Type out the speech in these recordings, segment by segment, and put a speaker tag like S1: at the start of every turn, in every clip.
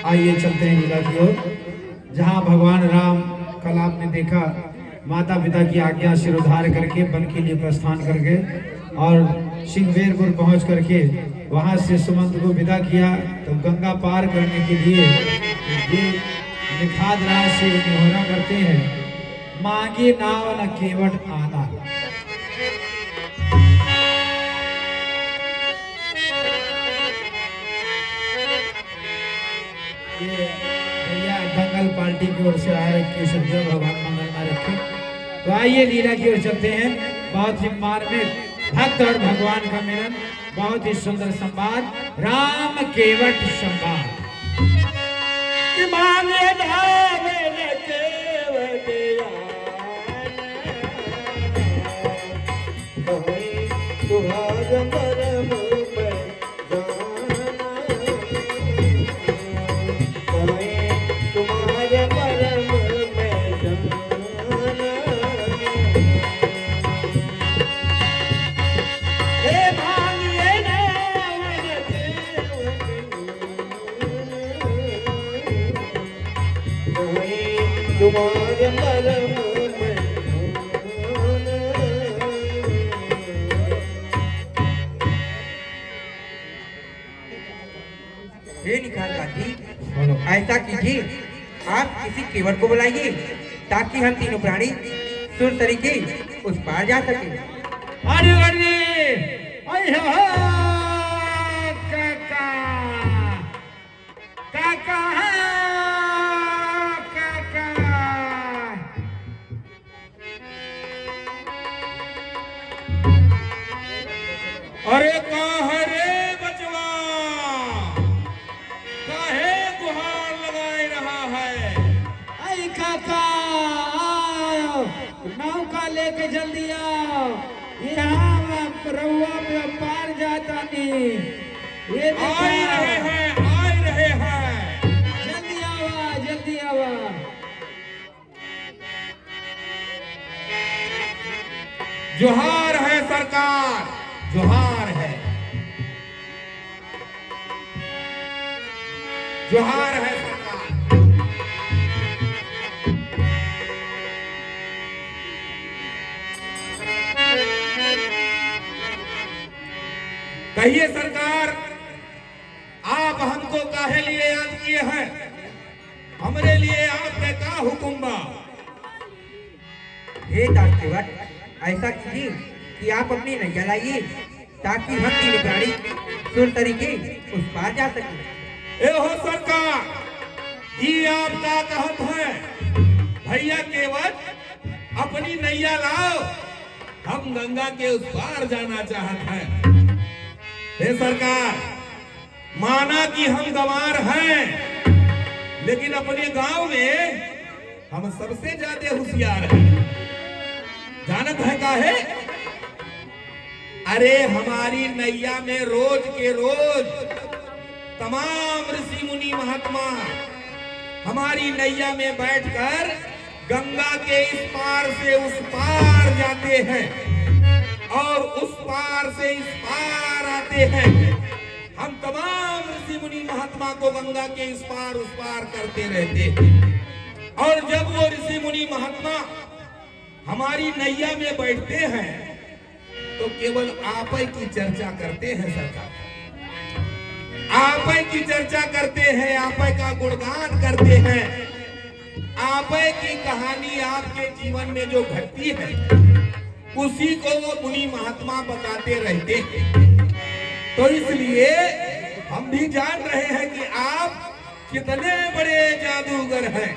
S1: आइए चलते हैं लीला की ओर, जहाँ भगवान राम कल आपने देखा माता पिता की आज्ञा सिरोधार करके वन के लिए प्रस्थान करके और सिंहवेरपुर पहुंच करके वहां से सुमंत को विदा किया। तो गंगा पार करने के लिए ये निखाद राज से निहोरा करते हैं, मांगे नाव न केवट आना। ये भैया दंगल पार्टी की ओर से आए कि सज्जन भगवान मंगल में रखे। तो आइए लीला की ओर चलते हैं। बहुत ही मार्मिक भक्त और भगवान का मिलन, बहुत ही सुंदर संवाद, राम केवट संवाद।
S2: तुम्हारे मरम
S3: हे निखार काकी, ऐसा कीजिए आप किसी केवट को बुलाइए ताकि हम तीनों प्राणी सुर तरीके उस पार जा सके।
S4: अरे कहाँ रे बचवा, काहे गुहार लगाए रहा है?
S1: आई काका नौका लेके जल्दी आओ, यहाँ रउआ पे पार जाता नहीं। ये
S4: आ रहे हैं।
S1: जल्दी आवा, जल्दी आवा।
S4: जोहार है सरकार, जोहार है, जोहार है सरकार। कहिए सरकार, आप हमको काहे लिए याद किए हैं? हमरे लिए आपके का हुक्म बा?
S3: हे दास केवट, ऐसा कीजिए कि आप अपनी नैया लाइए ताकि हम तीनों प्राणी सुर तरीके उस पार जा सके।
S4: ए हो सरकार, ये आपका कहत है भैया केवट अपनी नैया लाओ, हम गंगा के उस पार जाना चाहत हैं। हे सरकार, माना कि हम गंवार हैं, लेकिन अपने गांव में हम सबसे ज्यादा होशियार हैं। जानत है काहे? अरे हमारी नैया में रोज के रोज तमाम ऋषि मुनि महात्मा हमारी नैया में बैठकर गंगा के इस पार से उस पार जाते हैं और उस पार से इस पार आते हैं। हम तमाम ऋषि मुनि महात्मा को गंगा के इस पार उस पार करते रहते हैं। और जब वो ऋषि मुनि महात्मा हमारी नैया में बैठते हैं तो केवल आप ही की चर्चा करते हैं सरकार, आप ही की चर्चा करते हैं, आप ही का गुणगान करते हैं, आप ही की कहानी आपके जीवन में जो घटती है उसी को वो मुनि महात्मा बताते रहते हैं। तो इसलिए हम भी जान रहे हैं कि आप कितने बड़े जादूगर हैं।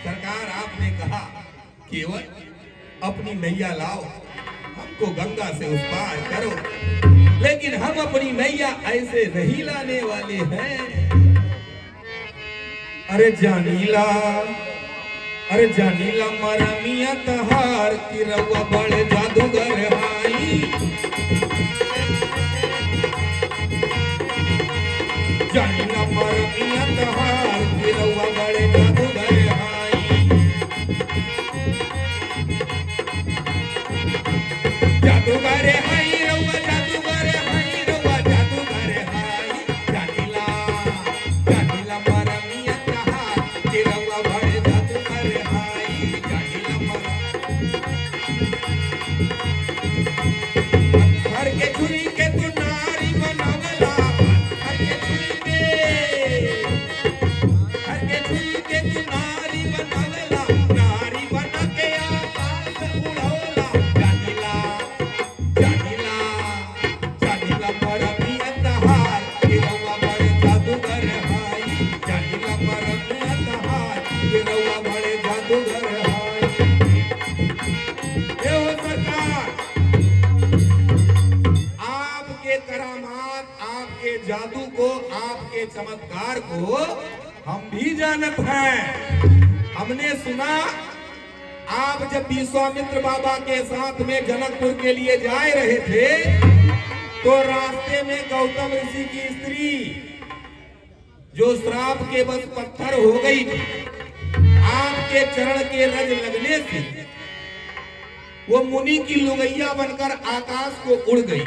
S4: सरकार, आपने कहा केवल अपनी नैया लाओ, हमको गंगा से उस पार करो, लेकिन हम अपनी नैया ऐसे नहीं लाने वाले हैं। अरे जानीला मरमिया तहार की रउआ बड़े जादूगर हाई। जानीला मरमिया तहार की रउआ बड़े जादूगर हाई। जादूगर हाई रउआ, जादूगर हाई रउआ, जादूगर हाई। जानीला हर के छुई के तू नारी बनवला, नारी बन के आकाश उड़ौला। जानिला जानिला जानिला परमी अंतहार के रउआ बड़े जादूगर हाई। जानिला परमी अंतहार के रउआ बड़े जादूगर हाई। ए हो सरकार, आपके करामात, आपके जादू को, आपके चमत्कार को हम भी जानत हैं। हमने सुना आप जब विश्वामित्र बाबा के साथ में जनकपुर के लिए जा रहे थे तो रास्ते में गौतम ऋषि की स्त्री जो श्राप के बस पत्थर हो गई थी, आपके चरण के रज लगने से वो मुनि की लुगैया बनकर आकाश को उड़ गई।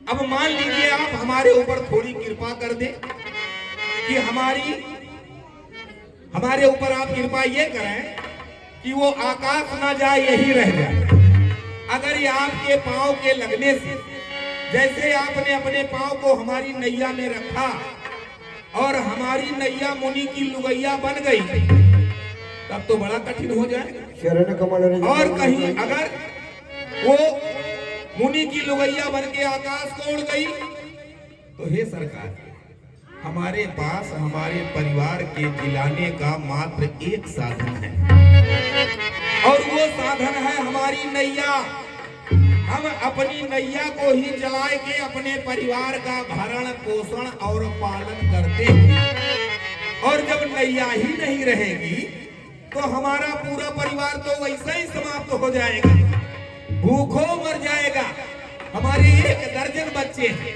S4: अब मान लीजिए आप हमारे ऊपर थोड़ी कृपा कर दे कि हमारे ऊपर आप कृपा ये करें कि वो आकाश ना जाए, यही रह जाए। अगर ये आपके पांव के लगने से, जैसे आपने अपने पांव को हमारी नैया में रखा और हमारी नैया मुनि की लुगैया बन गई, तब तो बड़ा कठिन हो जाएगा।
S2: शरण कमल
S4: और कहीं अगर वो मुनि की लुगैया बन के आकाश को उड़ गई तो हे सरकार, हमारे पास हमारे परिवार के जिलाने का मात्र एक साधन है और वो साधन है हमारी नैया। हम अपनी नैया को ही चलाए के अपने परिवार का भरण पोषण और पालन करते हैं। और जब नैया ही नहीं रहेगी तो हमारा पूरा परिवार तो वैसे ही समाप्त हो जाएगा, भूखों मर जाएगा। हमारे 1 दर्जन बच्चे हैं,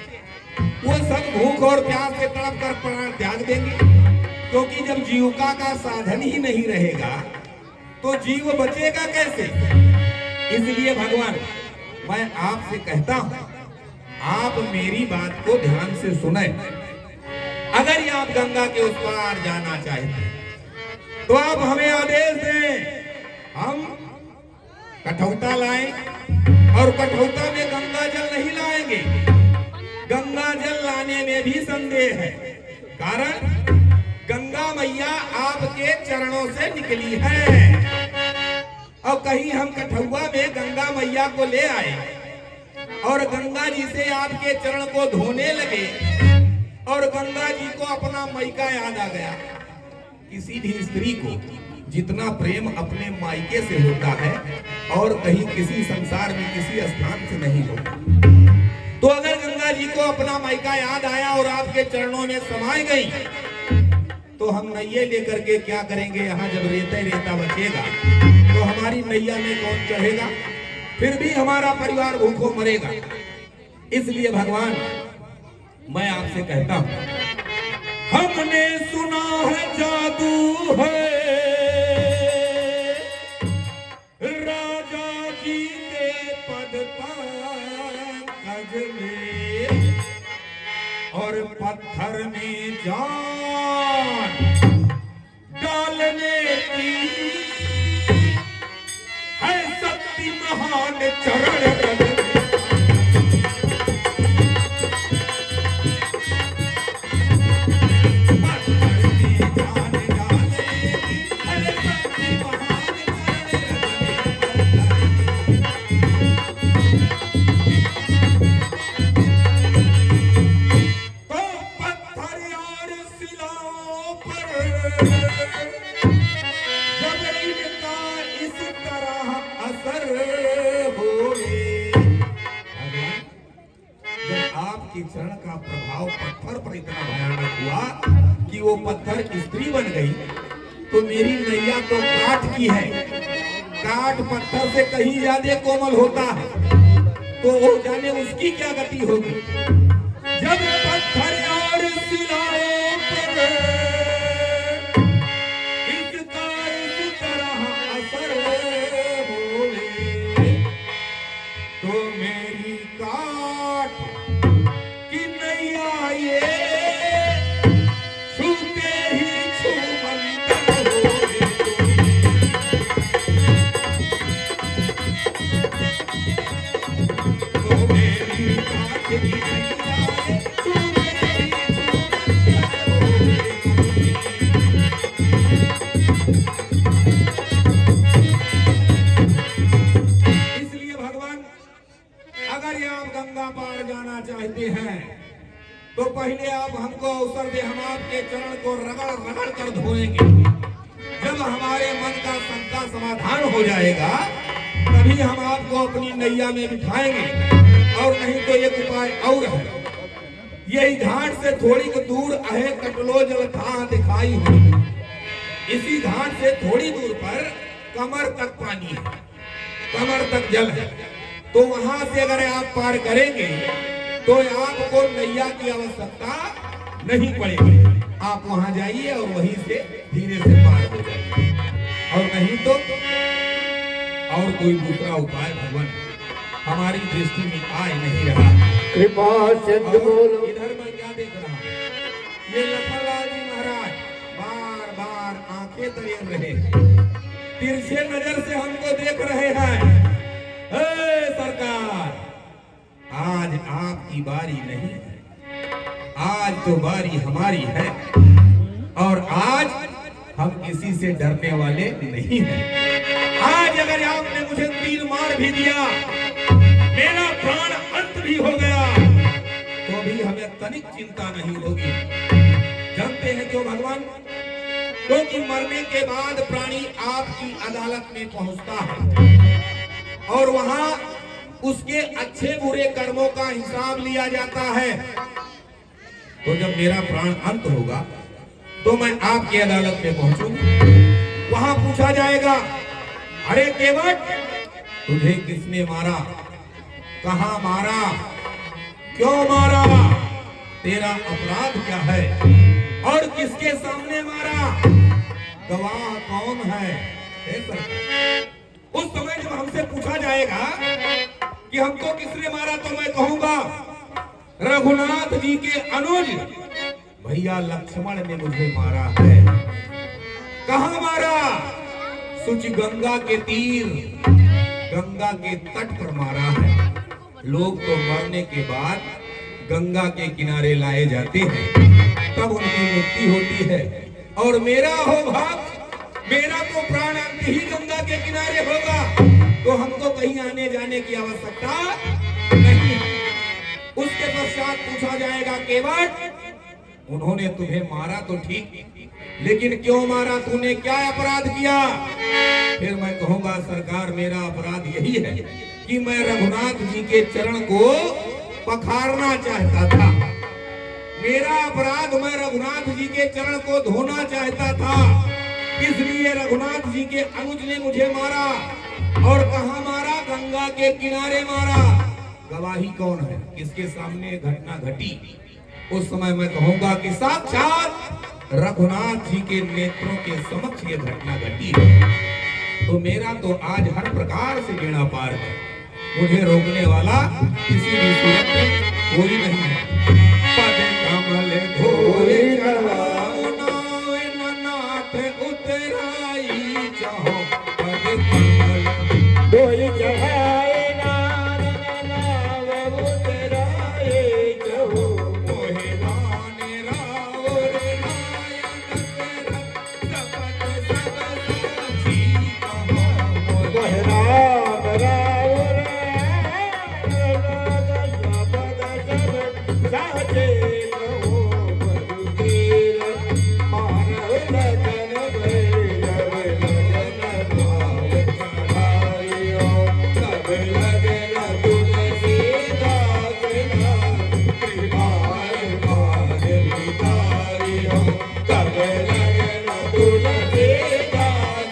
S4: वो सब भूख और प्यास से तड़प कर प्राण त्याग देंगे, क्योंकि जब जीविका का साधन ही नहीं रहेगा तो जीव बचेगा कैसे। इसलिए भगवान, मैं आपसे कहता हूं, आप मेरी बात को ध्यान से सुने। अगर ये आप गंगा के उस पार जाना चाहते हैं तो आप हमें आदेश दें, हम कठौता लाएं। और कठौता में गंगा जल नहीं लाएंगे, गंगा जल लाने में भी संदेह है। कारण गंगा मैया आपके चरणों से निकली है और कहीं हम कठौआ में गंगा मैया को ले आए और गंगा जी से आपके चरण को धोने लगे और गंगा जी को अपना मैका याद आ गया। किसी भी स्त्री को जितना प्रेम अपने मायके से होता है और कहीं किसी संसार में किसी स्थान से नहीं होता, तो अगर गंगा जी को अपना मायका याद आया और आपके चरणों में समाई गई तो हम नैया लेकर के क्या करेंगे। यहाँ जब रेता बचेगा तो हमारी नैया में कौन चढ़ेगा, फिर भी हमारा परिवार भूखों मरेगा। इसलिए भगवान, मैं आपसे कहता हूं, हमने सुना है जादू है राजा जी के पद पंकज में और पत्थर में जान डालने की है शक्ति महान चरण रज में। चरण का प्रभाव पत्थर पर इतना भयानक हुआ कि वो पत्थर स्त्री बन गई, तो मेरी नैया तो काठ की है, काठ पत्थर से कहीं ज्यादा कोमल होता है, तो वो जाने उसकी क्या गति होगी। जब पत्थर और शिलाओं पर इसका इस तरह असर होवे, तो मेरी काठ की नैया ये छूते ही छूमंतर होवे। तो मेरी काठ की नैया तो पहले आप हमको अवसर दे, हम आपके चरण को रगड़ रगड़ कर धोएंगे। जब हमारे मन का शंका समाधान हो जाएगा तभी हम आपको अपनी नैया में बिठाएंगे। और नहीं तो एक उपाय और है, यही घाट से थोड़ी दूर अहे कटलो जल था दिखाई हो। इसी घाट से थोड़ी दूर पर कमर तक पानी है, कमर तक जल है। तो वहां से अगर आप पार करेंगे तो आपको नैया की आवश्यकता नहीं पड़ेगी। आप वहां जाइए और वहीं से धीरे से पार हो जाइए। और नहीं तो और कोई दूसरा उपाय भगवान हमारी दृष्टि में आए नहीं रहा।
S1: कृपा सिद्ध बोलो।
S4: इधर मैं क्या देख रहा हूँ, ये लखनलाल जी महाराज बार बार आंखें तरेर रहे, तिरछे नजर से हमको देख रहे हैं। सरकार, आज आपकी बारी नहीं है, आज तो बारी हमारी है। और आज हम किसी से डरने वाले नहीं हैं। आज अगर आपने मुझे तीर मार भी दिया, मेरा प्राण अंत भी हो गया, तो भी हमें तनिक चिंता नहीं होगी। जानते हैं क्यों भगवान? क्योंकि मरने के बाद प्राणी आपकी अदालत में पहुंचता है और वहां उसके अच्छे बुरे कर्मों का हिसाब लिया जाता है। तो जब मेरा प्राण अंत होगा तो मैं आपकी अदालत में पहुंचूंगा। वहां पूछा जाएगा, अरे केवट, तुझे किसने मारा, कहां मारा, क्यों मारा, तेरा अपराध क्या है और किसके सामने मारा, गवाह कौन है? उस समय जब हमसे पूछा जाएगा कि हमको किसने मारा, तो मैं कहूंगा रघुनाथ जी के अनुज भैया लक्ष्मण ने मुझे मारा है। कहां मारा? सुच गंगा के तीर, गंगा के तट पर मारा है। लोग तो मरने के बाद गंगा के किनारे लाए जाते हैं, तब उनकी मुक्ति होती है। और मेरा हो भाग, मेरा तो प्राण अंत ही गंगा के किनारे होगा, तो हमको कहीं आने जाने की आवश्यकता नहीं। उसके पश्चात पूछा जाएगा, केवट, उन्होंने तुम्हें मारा तो ठीक, लेकिन क्यों मारा, तूने क्या अपराध किया? फिर मैं कहूंगा, सरकार, मेरा अपराध यही है कि मैं रघुनाथ जी के चरण को पखारना चाहता था। मेरा अपराध, मैं रघुनाथ जी के चरण को धोना चाहता था, इसलिए रघुनाथ जी के अनुज ने मुझे मारा। और कहां मारा? गंगा के किनारे मारा। गवाही कौन है, किसके सामने घटना घटी? उस समय मैं कहूंगा कि साक्षात रघुनाथ जी के नेत्रों के समक्ष ये घटना घटी है। तो मेरा तो आज हर प्रकार से बेड़ा पार है, मुझे रोकने वाला किसी भी सूरत में कोई नहीं है। पद कमल धोए चढ़ाओ नावे ननाथ उतराई चाहो, पद कमल धोए चढ़ाए नावे उतराए चाहो, मोहे लाने रावर नायक सपत सब साथी कहो, मोहे राम रावर साचे कहो, मधुकीर मानव लगन भैरव लगन भाव चढ़ाइयो, सब लगन तुलसीदास कृपाल भाग बितारियो, सब लगन तुलसीदास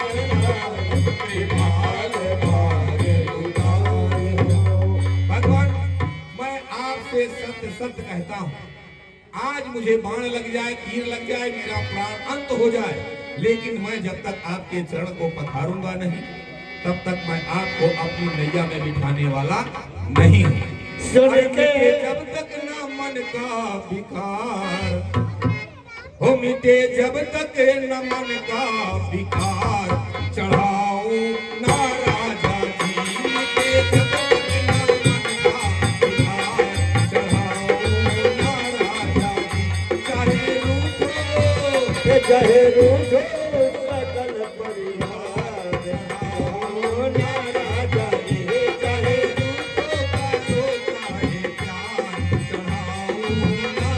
S4: कृपाल भाग उतारियो। भगवान, मैं आपसे सत्य सत्य कहता हूँ, आज मुझे बाण लग जाए, तीर लग जाए, मेरा प्राण अंत हो जाए, लेकिन मैं जब तक आपके चरण को पखारूंगा नहीं, तब तक मैं आपको अपनी नैया में बिठाने वाला नहीं हूँ। मिटे जब तक ना मन का विकार, हो मिटे जब तक न मन का विकार, चढ़ाऊं ना राजा जी, मिटे जब तक न मन का विकार, चढ़ाऊं ना राजा जी, चाहे रूठो सकल परिवार, चढ़ाऊं ना राजा जी, चाहे रूठो काटो चाहे प्यार, चढ़ाऊं ना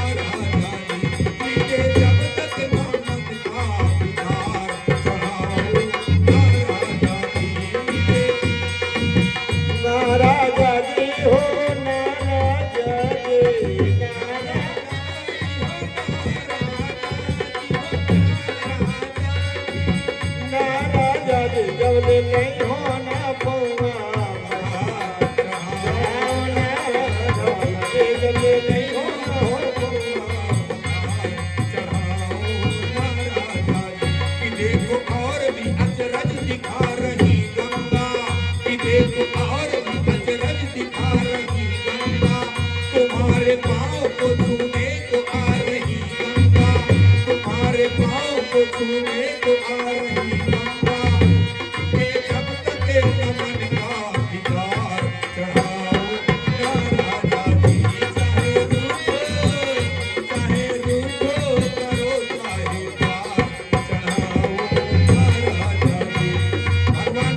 S2: जब नहीं होना पौआ
S4: देखो और भी अचरज दिखा रही गंगा, कि देखो और भी अचरज दिखा रही गंगा, तुम्हारे पाँव को छूने को आ रही गंगा, तुम्हारे पाँव को छूने को आ रही गंगा, ये जब तक नमन का अधिकार चढ़ाओ ना राजा जी, चाहे रूठो करो चाहे प्यार चढ़ाओ ना राजा जी। भगवान,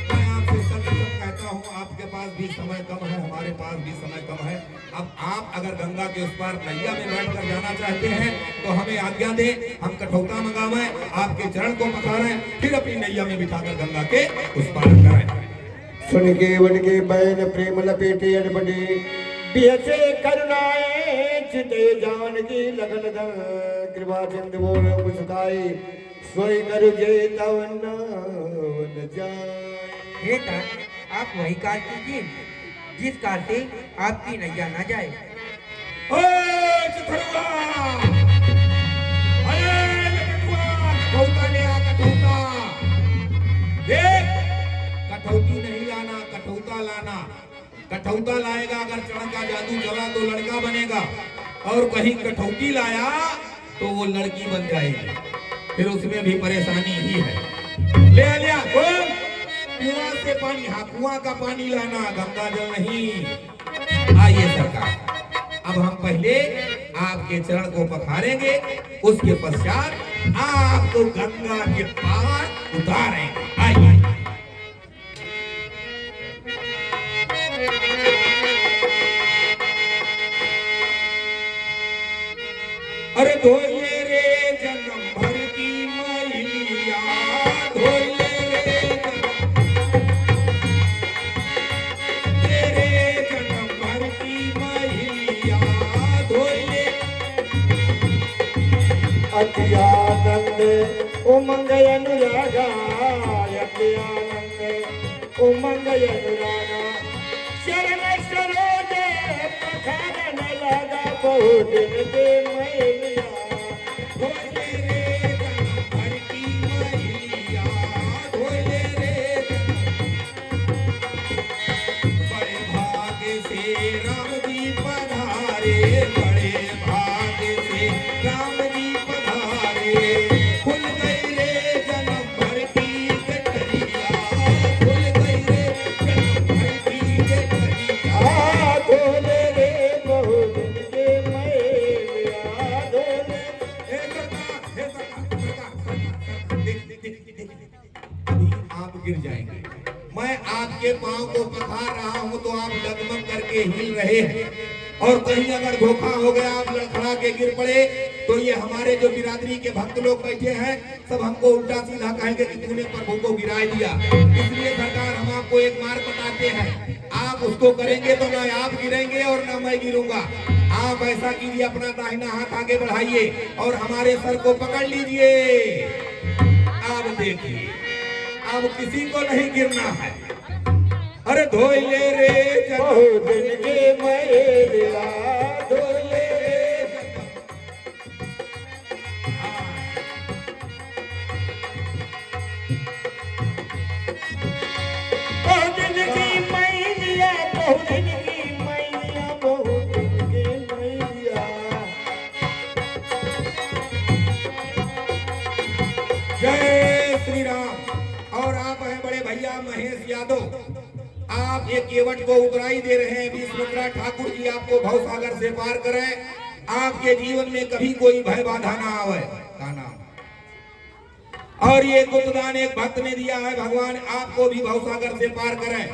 S4: मैं आपसे सच कहता हूँ, आपके पास भी समय कम है, हमारे पास भी समय कम है। अब आप अगर गंगा के उस पार नैया में बैठकर जाना चाहते हैं तो हमें आज्ञा दें, हम कठौता मंगावें, आपके चरण को पखारें, फिर अपनी नैया में बिठाकर गंगा के उस पार करें।
S2: सुन के वड के बैन प्रेम लपेटे अड़बड़े बिहसे करुणाए चिते जान की लगन धन कृपा चंद बोल मुस्काई सोई कर जे तवन न जाए।
S3: हे तात, आप वही कार कीजिए जिस कार से आपकी नैया ना जाए।
S4: ओए चिथरुआ! अरे लपेटुआ! कठौता ले आ, कठौता! देख, कठौती नहीं लाना, कठौता लाना। कठौता लाएगा, अगर चढ़ का जादू चला तो लड़का बनेगा, और कहीं कठौती लाया तो वो लड़की बन जाएगी, फिर उसमें भी परेशानी ही है। ले आ लिया, कुआं से पानी, हाँ कुआं का पानी लाना, गंगा जल नहीं। आइए सरकार, अब हम पहले आपके चरण को पखारेंगे, उसके पश्चात आपको गंगा के पार उतारेंगे। आइए। अरे धोइए रे जन्म भर की मैया, धोइए रे तेरे जन्म भर की मैया, धोइए।
S2: अत्यानंद उमंग अनुरागा, अत्यानंद उमंग अनुरागा, शरण सरोज पखारन लगा बहुत दिन के मैया।
S4: धोइए रे जन्म भर की मैया, धोइए रे बड़े भाग्य से राम जी पधारे, बड़े भाग्य से राम जी पधारे, खुल गई रे जन्म भर की गठरिया, खुल गई रे जन्म भर की गठरिया।
S2: धोले रे बहुत दिन के मैया, धोले।
S4: हे सरकार, देख, अभी आप गिर जाएंगे। मैं आपके पांव को पखार रहा हूं तो आप डगमग करके हिल रहे हैं, और कहीं अगर धोखा हो गया, आप लड़खड़ा के गिर पड़े, तो ये हमारे जो बिरादरी के भक्त लोग बैठे हैं सब हमको उल्टा सीधा कहेंगे कि तूने प्रभु को गिरा दिया। इसलिए सरकार, हम आपको एक मार पटाते हैं, आप उसको करेंगे तो ना आप गिरेंगे और ना मैं गिरूंगा। आप ऐसा कीजिए, अपना दाहिना हाथ आगे बढ़ाइए और हमारे सर को पकड़ लीजिए। अब देखिए, अब किसी को नहीं गिरना है। अरे धोइए रे
S2: बहुत दिन के मैया, धोले रे। बहुत दिन की मैया, बहुत दिन की मैया, बहुत दिन की मैया।
S4: जय श्री राम। और आप हैं बड़े भैया महेश यादव, आप एक केवट को उतराई दे रहे हैं। विष्णुपुरा ठाकुर जी आपको भवसागर से पार करें, आपके जीवन में कभी कोई भय बाधा ना आवे। का नाम? और ये गुप्तदान एक भक्त ने दिया है, भगवान आपको भी भवसागर से पार करें।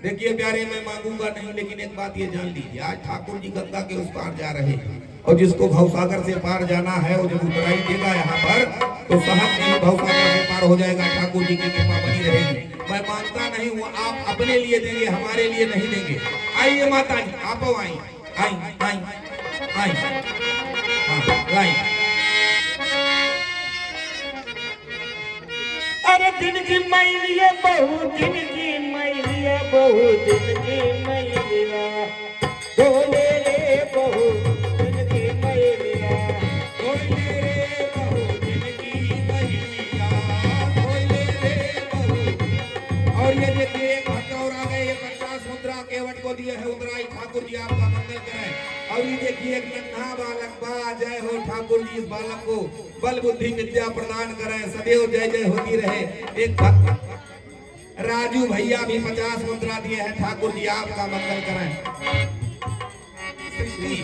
S4: देखिए प्यारे, मैं मांगूंगा नहीं, लेकिन एक बात ये जान लीजिए, आज ठाकुर जी गंगा के उस पार जा रहे हैं, और जिसको भवसागर से पार जाना है वो जब उतराई देगा यहाँ पर तो सहज नहीं भवसागर से पार हो जाएगा। ठाकुर जी की कृपा बनी रहेगी। मैं मानता नहीं हूँ, आप अपने लिए देंगे, हमारे लिए नहीं देंगे। आइए माता जी, आप आई आई आई आई, हाँ लाई।
S2: अरे दिन की मैलिया बहु दिन की मैलिया बहु दिन की मैलिया धोले रे बहु दिन की मैलिया
S4: धोले रे बहु दिन की मैया, धोले रे बहु। और ये देखिए एक भक्त और आ गए, ये 50 मुद्रा केवट को दिए है उतराई। ठाकुर जी आपका मंगल करें। और ये देखिए एक नन्हा बालक बा, जय हो ठाकुर जी इस बालक को बल बुद्धि विद्या प्रदान करें, सदैव जय जय होती रहे। एक भक्त राजू भैया भी 50 मुद्रा दिए हैं, ठाकुर जी आपका मंगल करें। सृष्टि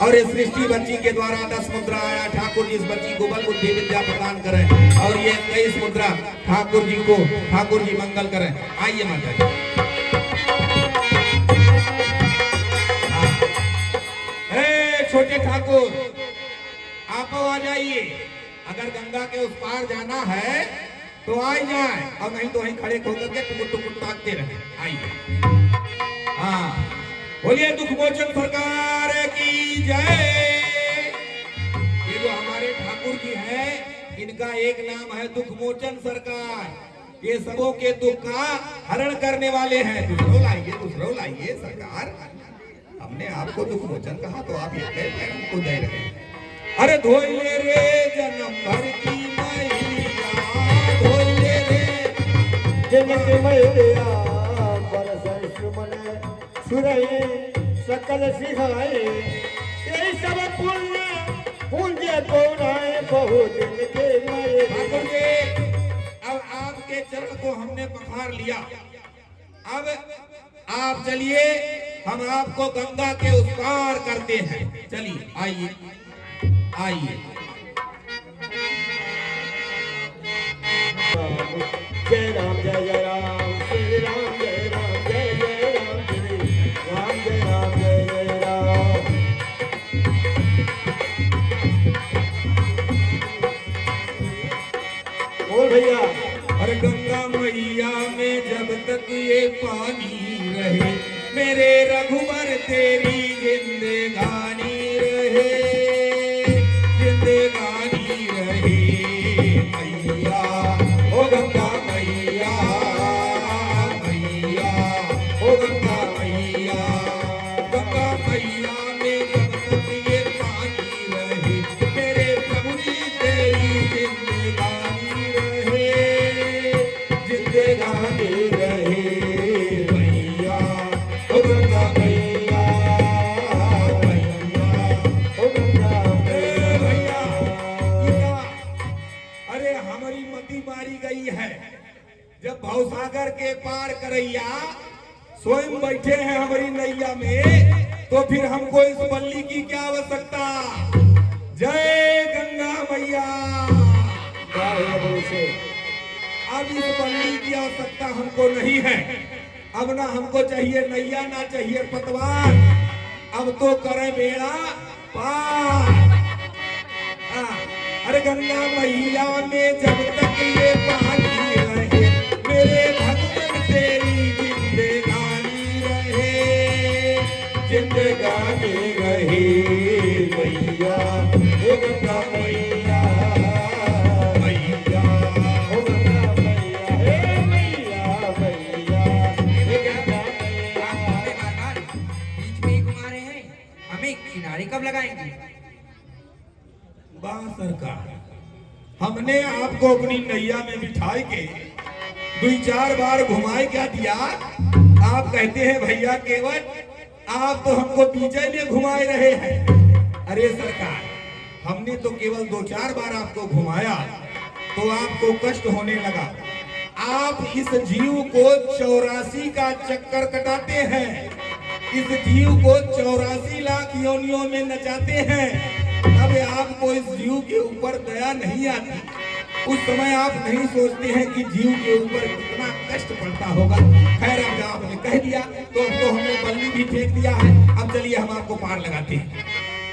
S4: और इस सृष्टि बच्ची के द्वारा 10 मुद्रा आया, ठाकुर जी इस बच्ची को बल बुद्धि विद्या प्रदान करें। और ये 23 मुद्रा ठाकुर जी को, ठाकुर जी मंगल करें। आइए माता जी। छोटे ठाकुर आप आ जाइए, अगर गंगा के उस पार जाना है तो आ जाए, और नहीं तो वहीं खड़े होकर के टुकुर टुकुर ताकते रहे। आइए। हाँ, बोलिए दुख मोचन सरकार की जय। ये जो हमारे ठाकुर जी हैं, इनका एक नाम है दुख मोचन सरकार। ये सबों के दुख का हरण करने वाले हैं। दूसरों लाइए सरकार, हमने आपको दुख मोचन कहा तो आप ये हमको दे रहे हैं। अरे धोइले रे जन्म भर की मैया, धोइले रे
S2: दिन की मैलिया बरस सुमन सुरई सकल सिखाए यही सब पुण्य कौन आए बहु दिन के
S4: ठाकुर
S2: मैलिया।
S4: जी, अब आपके चरण को हमने पखार लिया, अब आप चलिए, हम आपको गंगा के उस पार करते हैं। चलिए आइए आइए।
S2: जय राम जय राम श्री राम जय राम जय राम श्री राम जय राम जय राम। बोल भैया।
S4: अरे गंगा मैया में जब तक ये पानी रहे, मेरे रघुवर तेरी जिंदगानी रहे, जिंदगानी रहे मैया, ओ गंगा मैया, मैया, ओ गंगा मैया। गंगा मैया में जब तक ये पानी रहे, मेरे प्रभु जी तेरी जिंदगानी रहे, जिंदगानी रहे मैया, ओ गंगा मैया, मैया,
S2: ओ गंगा
S4: भैया। ये क्या? अरे हमारी मती मारी गई है। जब भवसागर के पार करैया स्वयं बैठे हैं हमारी नैया में, तो फिर हमको इस बल्ली की क्या आवश्यकता। जय गंगा मैया। अब इस बल्ली की आवश्यकता हमको नहीं है। अब ना हमको चाहिए नैया, ना चाहिए पतवार, अब तो करे बेड़ा पार। अरे गंगा मैया में जब तक ये पानी रहे, मेरे भगवान तेरी जिंदगानी रहे, जिंदगानी रहे मैया, ओ गंगा मैया, मैया, ओ गंगा मैया, हे मैया, मैया, हे गंगा मैया।
S3: बीच में ही घुमा रहे हैं, हमें किनारे कब लगाएंगे?
S4: वाह सरकार, हमने आपको अपनी नैया में बिठाई के 2-4 बार घुमाए क्या दिया। आप कहते हैं भैया केवल, आप तो हमको पीछे में घुमाए रहे हैं। अरे सरकार, हमने तो केवल 2-4 बार आपको घुमाया तो आपको कष्ट होने लगा। आप इस जीव को 84 का चक्कर कटाते हैं, इस जीव को 84 लाख योनियों में नचाते हैं। अब आपको इस जीव के ऊपर दया नहीं आती। उस समय आप नहीं सोचते हैं कि जीव के ऊपर कितना कष्ट पड़ता होगा। खैर, अब आपने कह दिया तो अब तो हमने बल्ली भी फेंक दिया है। अब चलिए हम आपको पार लगाते हैं।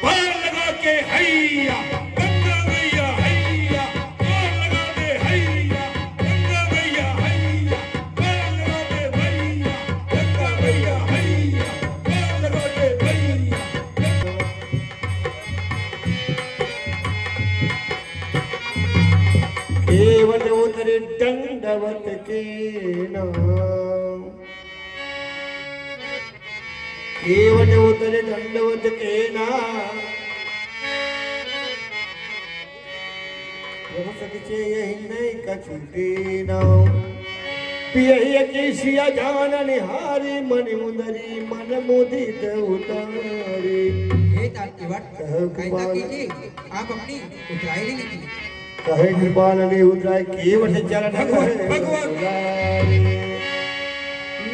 S4: पार लगा के हैया गंगा मैया, हैया पार लगा के हैया गंगा मैया, हैया पार लगा के भैया गंगा मैया, हैया पार लगा के भैया।
S2: हे केवट उतरे दंडवत के नाम, केवट उतरे दंडवत के नाम। प्रभु सखचे यही नहीं कछुटे नाम, पियहि केशिया जान निहारी मन मुदरी मन मुदित उतारे।
S3: हे तारकेवट, ऐसा कीजिए, आप अपनी उतराई ले लीजिए।
S2: कहे कृपाल ने उतराय केवट चरण
S4: भगवान।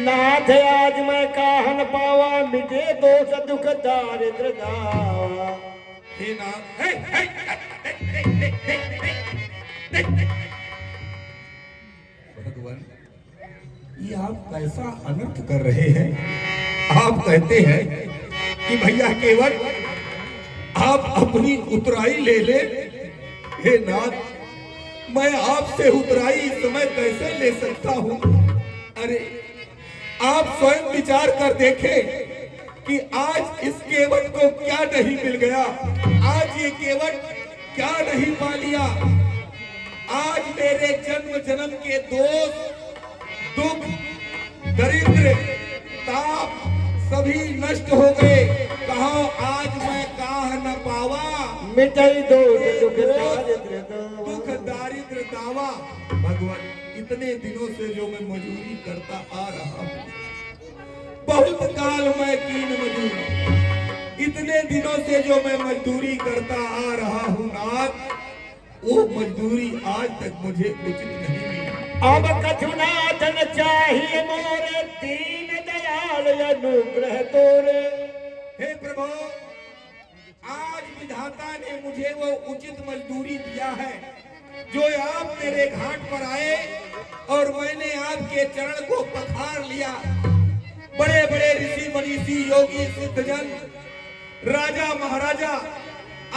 S2: नाथ आज मैं काहन पावा, मिटे दोष दुख दारिद्र दावा।
S4: हे नाथ, हे भगवान, ये आप कैसा अनर्थ कर रहे हैं? आप कहते हैं कि भैया केवट आप अपनी उतराई ले ले। हे नाथ, मैं आपसे उतराई इस समय कैसे ले सकता हूं? अरे आप स्वयं विचार कर देखें कि आज इस केवट को क्या नहीं मिल गया, आज ये केवट क्या नहीं पा लिया। आज मेरे जन्म जन्म के दोष, दुख, दरिद्र, ताप सभी नष्ट हो गए। कहो आज मैं काह न पावा,
S2: मिटाई दोष दुख दारिद्र दावा।
S4: दुख दारिद्र दावा। भगवान, इतने दिनों से जो मैं मजदूरी करता आ रहा हूँ, बहुत काल मैं कीन मजदूर, इतने दिनों से जो मैं मजदूरी करता आ रहा हूँ नाथ, वो मजदूरी आज तक मुझे उचित नहीं मिली।
S2: अब कछुनाथन चाहिए मोरे, दीन दयाल अनुग्रह तोरे।
S4: हे प्रभु, आज विधाता ने मुझे वो उचित मजदूरी दिया है जो आप मेरे घाट पर आए और मैंने आपके चरण को पखार लिया। बड़े बड़े ऋषि मनीषी योगी सिद्धजन राजा महाराजा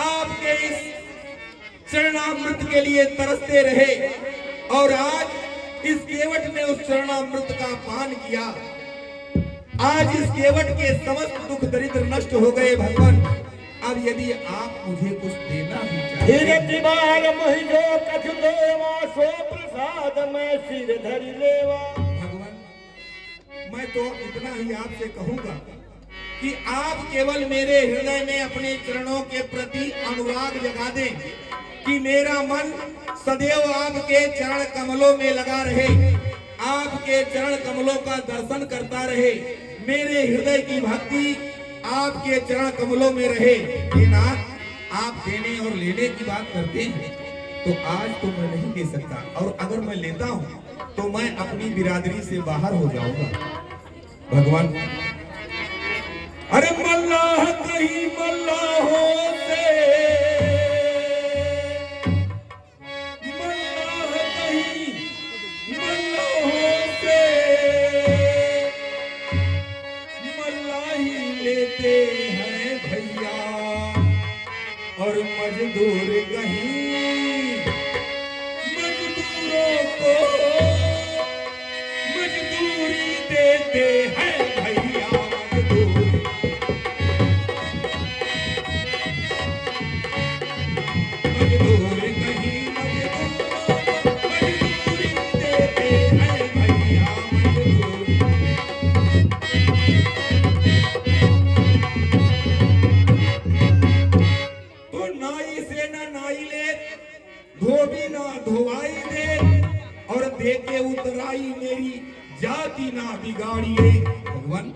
S4: आपके इस चरणामृत के लिए तरसते रहे और आज इस केवट ने उस चरणामृत का पान किया। आज इस केवट के समस्त दुख दरिद्र नष्ट हो गए। भगवान, अब यदि आप मुझे कुछ देना ही चाहते भगवान, मैं तो इतना ही आपसे कहूंगा कि आप केवल मेरे हृदय में अपने चरणों के प्रति अनुराग जगा दें कि मेरा मन सदैव आपके चरण कमलों में लगा रहे, आपके चरण कमलों का दर्शन करता रहे, मेरे हृदय की भक्ति आपके चरण कमलों में रहे। ये नाथ, आप देने और लेने की बात करते हैं तो आज तो मैं नहीं दे सकता, और अगर मैं लेता हूं तो मैं अपनी बिरादरी से बाहर हो जाऊंगा। भगवान, अरे मल्लाह कहीं मल्लाहों से, मल्लाह कहीं मल्लाहों से, मल्लाही लेते हैं भैया, और मजदूर कहीं मजदूरों को मजदूरी देते हैं भैया। मजदूर कहीं मजदूरी देते हैं भैया, मजदूर। तो नाई से ना नाई ले, धोबी ना धोवाई दे, और दे के उतराई मेरी जाति ना बिगाड़िए। भगवान,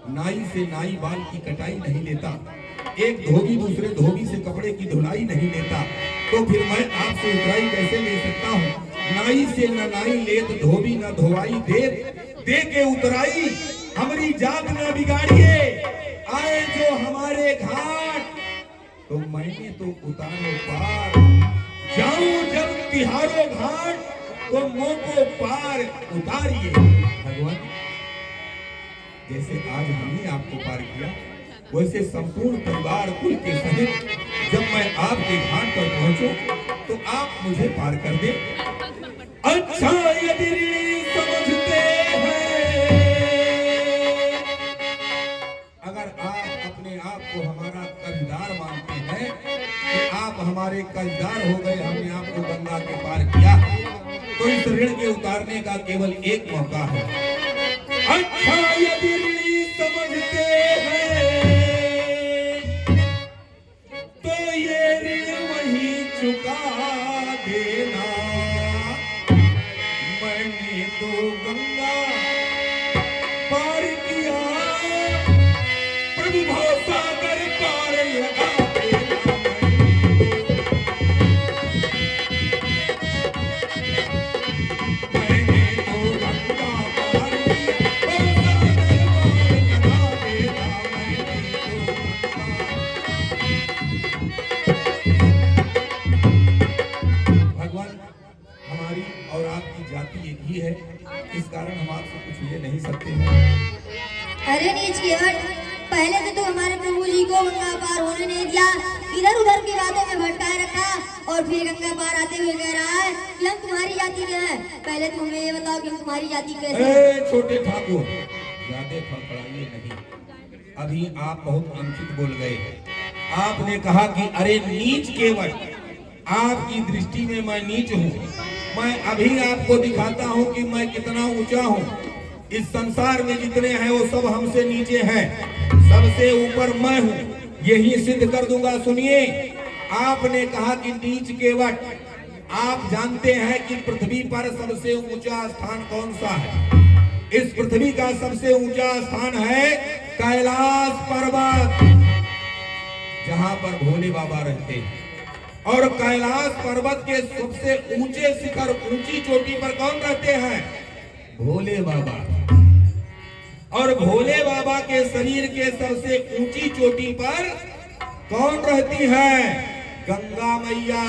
S4: नाई से नाई बाल की कटाई नहीं लेता, एक धोबी दूसरे धोबी से कपड़े की धुलाई नहीं लेता, तो फिर मैं आपसे उतराई कैसे ले सकता हूँ? नाई से न नाई लेत, धोबी न धोवाई देत, दे के उतराई हमारी जात न बिगाड़िए। आए जो हमारे घाट तो मैंने तो उतारो पार, जाऊं जब तिहारो घाट तो मुंह को पार उतारिए। भगवान, जैसे आज हमने आपको पार किया, वैसे संपूर्ण परिवार कुल के सहित जब मैं आपके घाट पर पहुंचूं तो आप मुझे पार कर दे। अच्छा यदि समझते हैं, अगर आप अपने आप को हमारा कर्जदार मानते हैं कि आप हमारे कर्जदार हो गए, हमने आपको गंगा के पार किया, तो इस ऋण के उतारने का केवल एक मौका है। अच्छा यदि ऋणी समझते हैं तो ये ऋण वही चुका देना। मैंने तो गंगा पार किया, प्रभु भवसागर पार लगा देना। मैंने तो गंगा पार किया, भवसागर पार लगा देना। भगवान, हमारी और आपकी जाति एक ही है, इस कारण हम आपसे कुछ ले नहीं सकते हैं।
S5: अरे नीच केवट, पहले तो तू हमारे प्रभु जी को गंगा पार होने नहीं दिया, इधर उधर की बातों में भटकाए रखा और फिर गंगा पार आते हुए कह रहा है कि हम तुम्हारी जाति के हैं। पहले तुम हमें ये बताओ कि हम तुम्हारी जाति कैसे हैं?
S4: छोटे ठाकुर, ज्यादा फड़फड़ाइए नहीं। अभी आप बहुत अनुचित बोल गए। आपने कहा कि अरे नीच केवट, आपकी दृष्टि में मैं नीच हूँ। मैं अभी आपको दिखाता हूँ कि मैं कितना ऊंचा हूँ। इस संसार में जितने हैं वो सब हमसे नीचे हैं, सबसे ऊपर मैं हूँ, यही सिद्ध कर दूंगा। सुनिए, आपने कहा कि नीच केवट, आप जानते हैं कि पृथ्वी पर सबसे ऊंचा स्थान कौन सा है? इस पृथ्वी का सबसे ऊंचा स्थान है कैलाश पर्वत, जहां पर भोले बाबा रहते हैं। और कैलाश पर्वत के सबसे ऊंचे शिखर, ऊंची चोटी पर कौन रहते हैं? भोले बाबा। और भोले बाबा के शरीर के सबसे ऊंची चोटी पर कौन रहती है? गंगा मैया।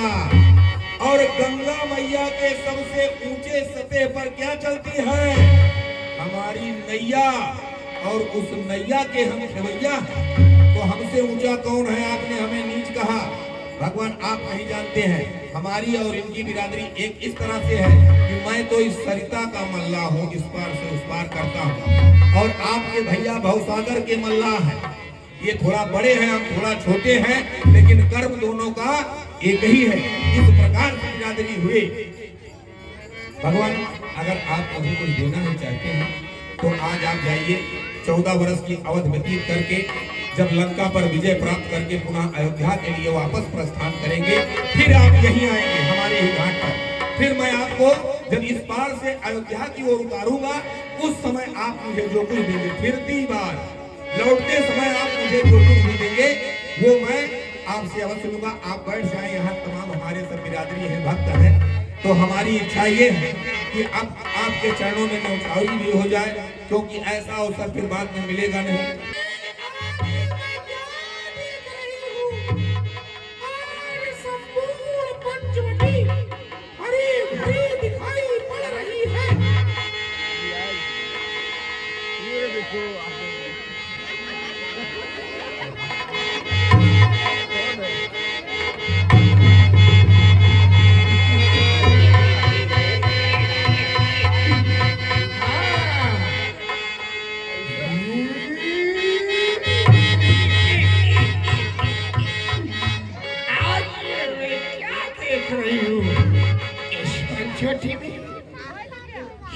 S4: और गंगा मैया के सबसे ऊंचे सतह पर क्या चलती है? हमारी नैया। और उस नैया के हम खेवैया हैं। तो हमसे ऊंचा कौन है? आपने हमें नीच कहा। भगवान, आप नहीं जानते हैं, हमारी और इनकी बिरादरी एक इस तरह से है कि मैं तो इस सरिता का मल्लाह हूँ, इस पार से उस पार करता हूँ, और आपके भैया भवसागर के मल्लाह हैं। ये थोड़ा बड़े हैं, हम थोड़ा छोटे हैं, लेकिन कर्म दोनों का एक ही है। इस प्रकार की बिरादरी हुई। भगवान, अगर आप अभी कुछ देना नहीं चाहते हैं तो आज आप जाइए, 14 वर्ष की अवधि व्यतीत करके जब लंका पर विजय प्राप्त करके पुनः अयोध्या के लिए वापस प्रस्थान करेंगे, फिर आप यहीं आएंगे हमारे ही घाट पर। फिर मैं आपको जब इस पार से अयोध्या की ओर उतारूंगा, उस समय आप मुझे जो कुछ देंगे, फिरती बार लौटते समय आप मुझे जो कुछ भी देंगे वो मैं आपसे अवश्य लूंगा। आप बैठ जाए, यहाँ तमाम हमारे सब बिरादरी है, भक्त है। तो हमारी इच्छा ये है कि अब आपके चरणों में न्यौछावरी भी हो जाए, क्योंकि ऐसा अवसर फिर बाद में मिलेगा नहीं।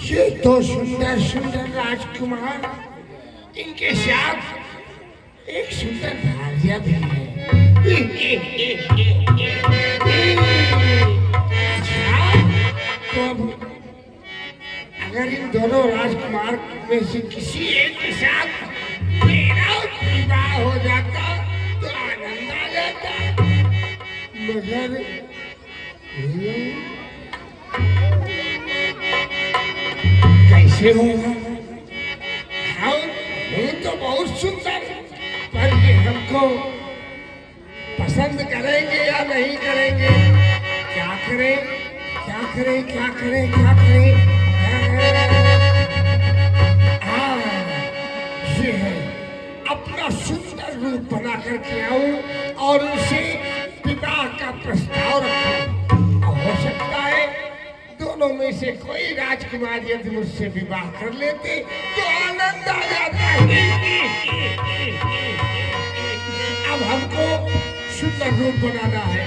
S6: ये तो सुंदर सुंदर राजकुमार, इनके साथ एक सुंदर भार्या भी है। तो अब अगर इन दोनों राजकुमार में से किसी एक के साथ मेरा विवाह हो जाता तो आनंद आ जाता, मगर कैसे होगा? वो तो बहुत सुंदर, पर ये हमको पसंद करेंगे या नहीं करेंगे? क्या करें, क्या करें, क्या करें, क्या करें? हाँ, ये है, अपना सुंदर रूप बना करके आऊं और उसे विवाह का प्रस्ताव रखूं। हो सकता है दोनों में से कोई राजकुमार यदि मुझसे विवाह कर लेते तो आनंद आ जाता है। अब हमको सुंदर रूप बनाना है।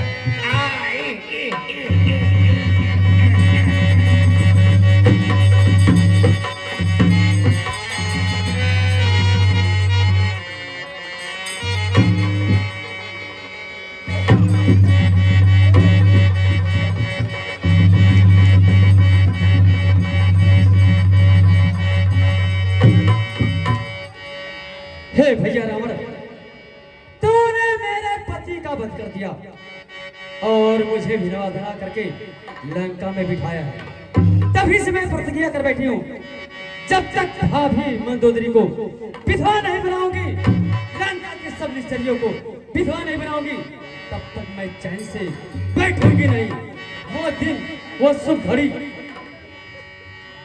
S7: हे भैया रावण, तूने मेरे पति का वध कर दिया और मुझे भिनवा धरा करके लंका में बिठाया है। तभी से मैं प्रतिज्ञा कर बैठी हूँ, जब तक भाभी मंदोदरी को विधवा नहीं बनाऊंगी, लंका के सब निश्चरियों को विधवा नहीं बनाऊंगी, तब तक मैं चैन से बैठूंगी नहीं। वो दिन, वो शुभ घड़ी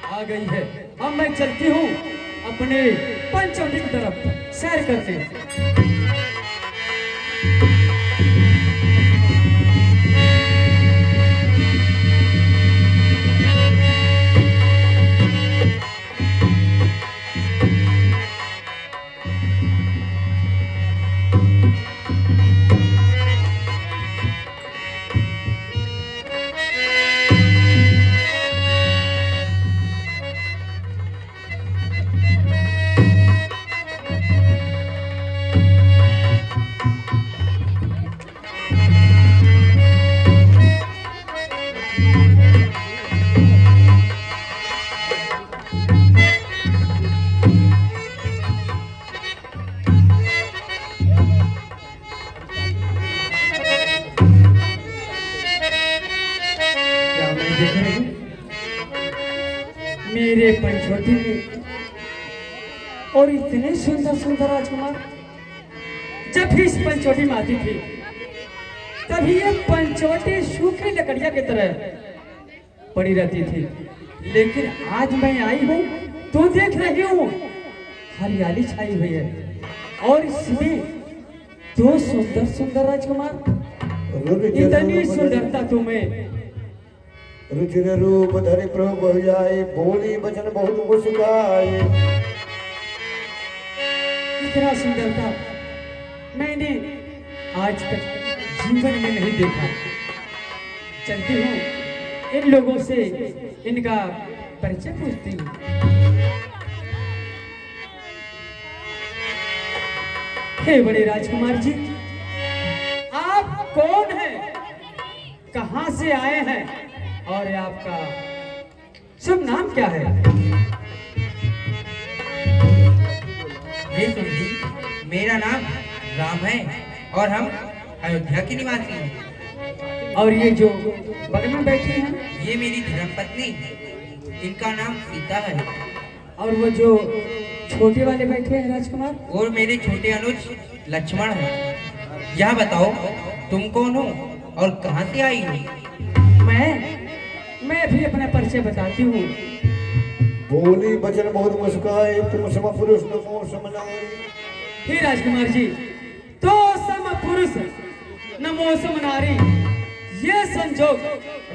S7: आ गई है। अब मैं चलती हूँ अपने पंचवटी की तरफ सैर करते। मेरे पंचवटी में और इतने सुंदर सुंदर राजकुमार। जब भी इस पंचवटी में आती थी तभी ये पंचवटी सूखी लकड़ियां की तरह पड़ी रहती थी, लेकिन आज मैं आई हूँ तो देख रही हूँ हरियाली छाई हुई है और इसमें दो सुंदर सुंदर राजकुमार। इतनी सुंदरता तुम्हें
S2: रुचिर रूप धरि प्रभु जाए, बोली वचन बहुत मुस्काए।
S7: इतना सुंदरता मैंने आज तक जीवन में नहीं देखा। चलती हूँ इन लोगों से इनका परिचय पूछती हूँ। हे बड़े राजकुमार जी, आप कौन हैं, कहां से आए हैं और आपका शुभ नाम क्या है?
S3: हे सुंदरी, मेरा नाम राम है और हम अयोध्या के निवासी हैं।
S7: और ये जो बगल में बैठी हैं,
S3: ये मेरी धर्मपत्नी, इनका नाम सीता है।
S7: और वो जो छोटे वाले बैठे हैं राजकुमार,
S3: और मेरे छोटे अनुज लक्ष्मण है। यह बताओ तुम कौन हो और कहां से आई हो?
S7: मैं भी अपना परिचय बताती हूँ।
S2: बोली वचन बहुत मुस्काए, तुम सम पुरुष नमो सम नारी।
S7: हे राजकुमार जी, तो सम पुरुष नमो सम नारी, ये संजोग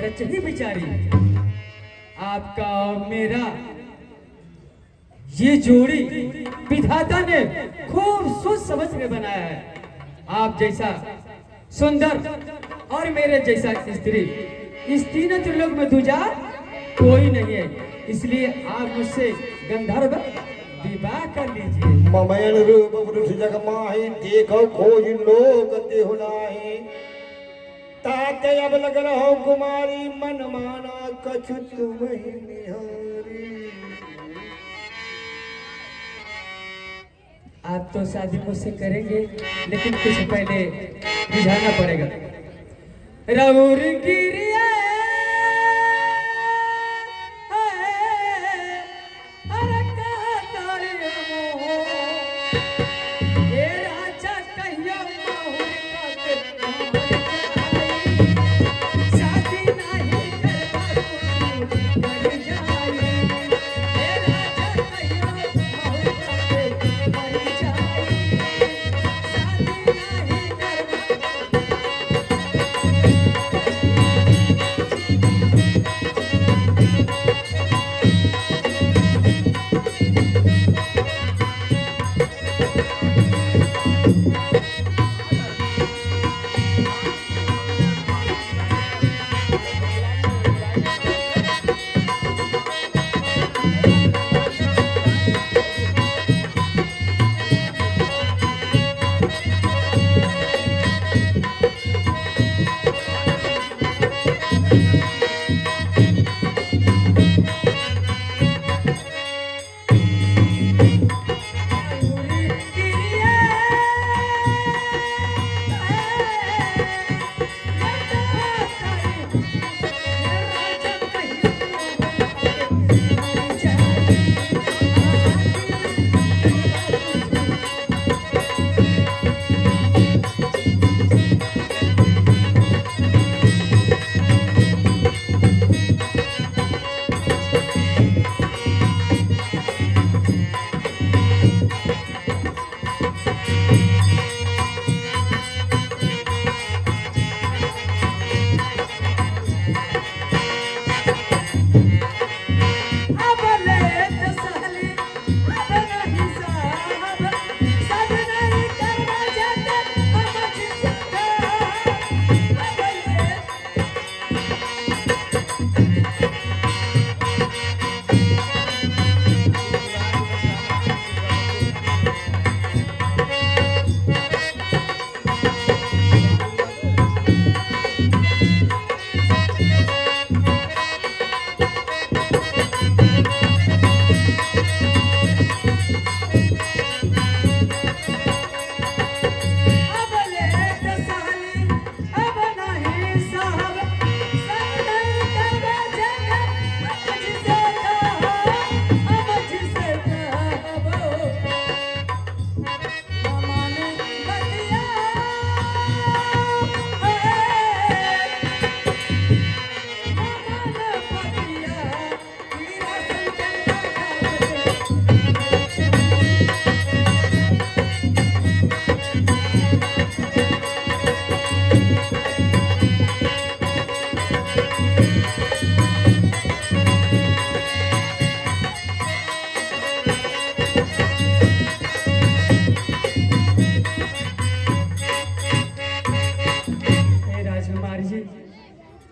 S7: रचनी बिचारी। आपका और मेरा ये जोड़ी विधाता ने खूब सोच समझ के बनाया है। आप जैसा सुंदर और मेरे जैसा स्त्री, इस तीनों त्रिलोक में दूजा कोई नहीं है, इसलिए आप मुझसे गंधर्व विवाह कर लीजिए।
S2: ममयन रूप पुरुष जग माहि, देखो खोज लोक देहु नाहि। ताते अब लगन हो कुमारी, मन माना कछु तुम्हि निहारी।
S7: आप तो शादी मुझसे करेंगे, लेकिन कुछ पहले बुझाना पड़ेगा। रउर गिरिया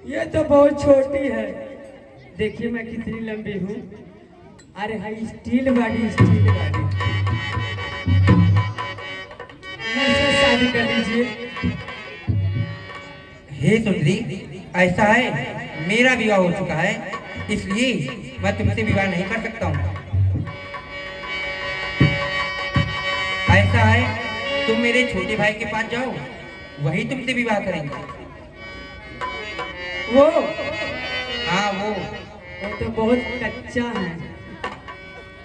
S7: ये तो बहुत छोटी है। देखिए मैं कितनी लंबी हूँ। अरे high steel body, steel body. मुझसे शादी कर लीजिए।
S3: हे सुंदरी, ऐसा है मेरा विवाह हो चुका है, इसलिए मैं तुमसे विवाह नहीं कर सकता हूँ। ऐसा है तुम मेरे छोटे भाई के पास जाओ, वही तुमसे विवाह करेंगे।
S7: वो
S3: हाँ वो
S7: तो बहुत कच्चा है,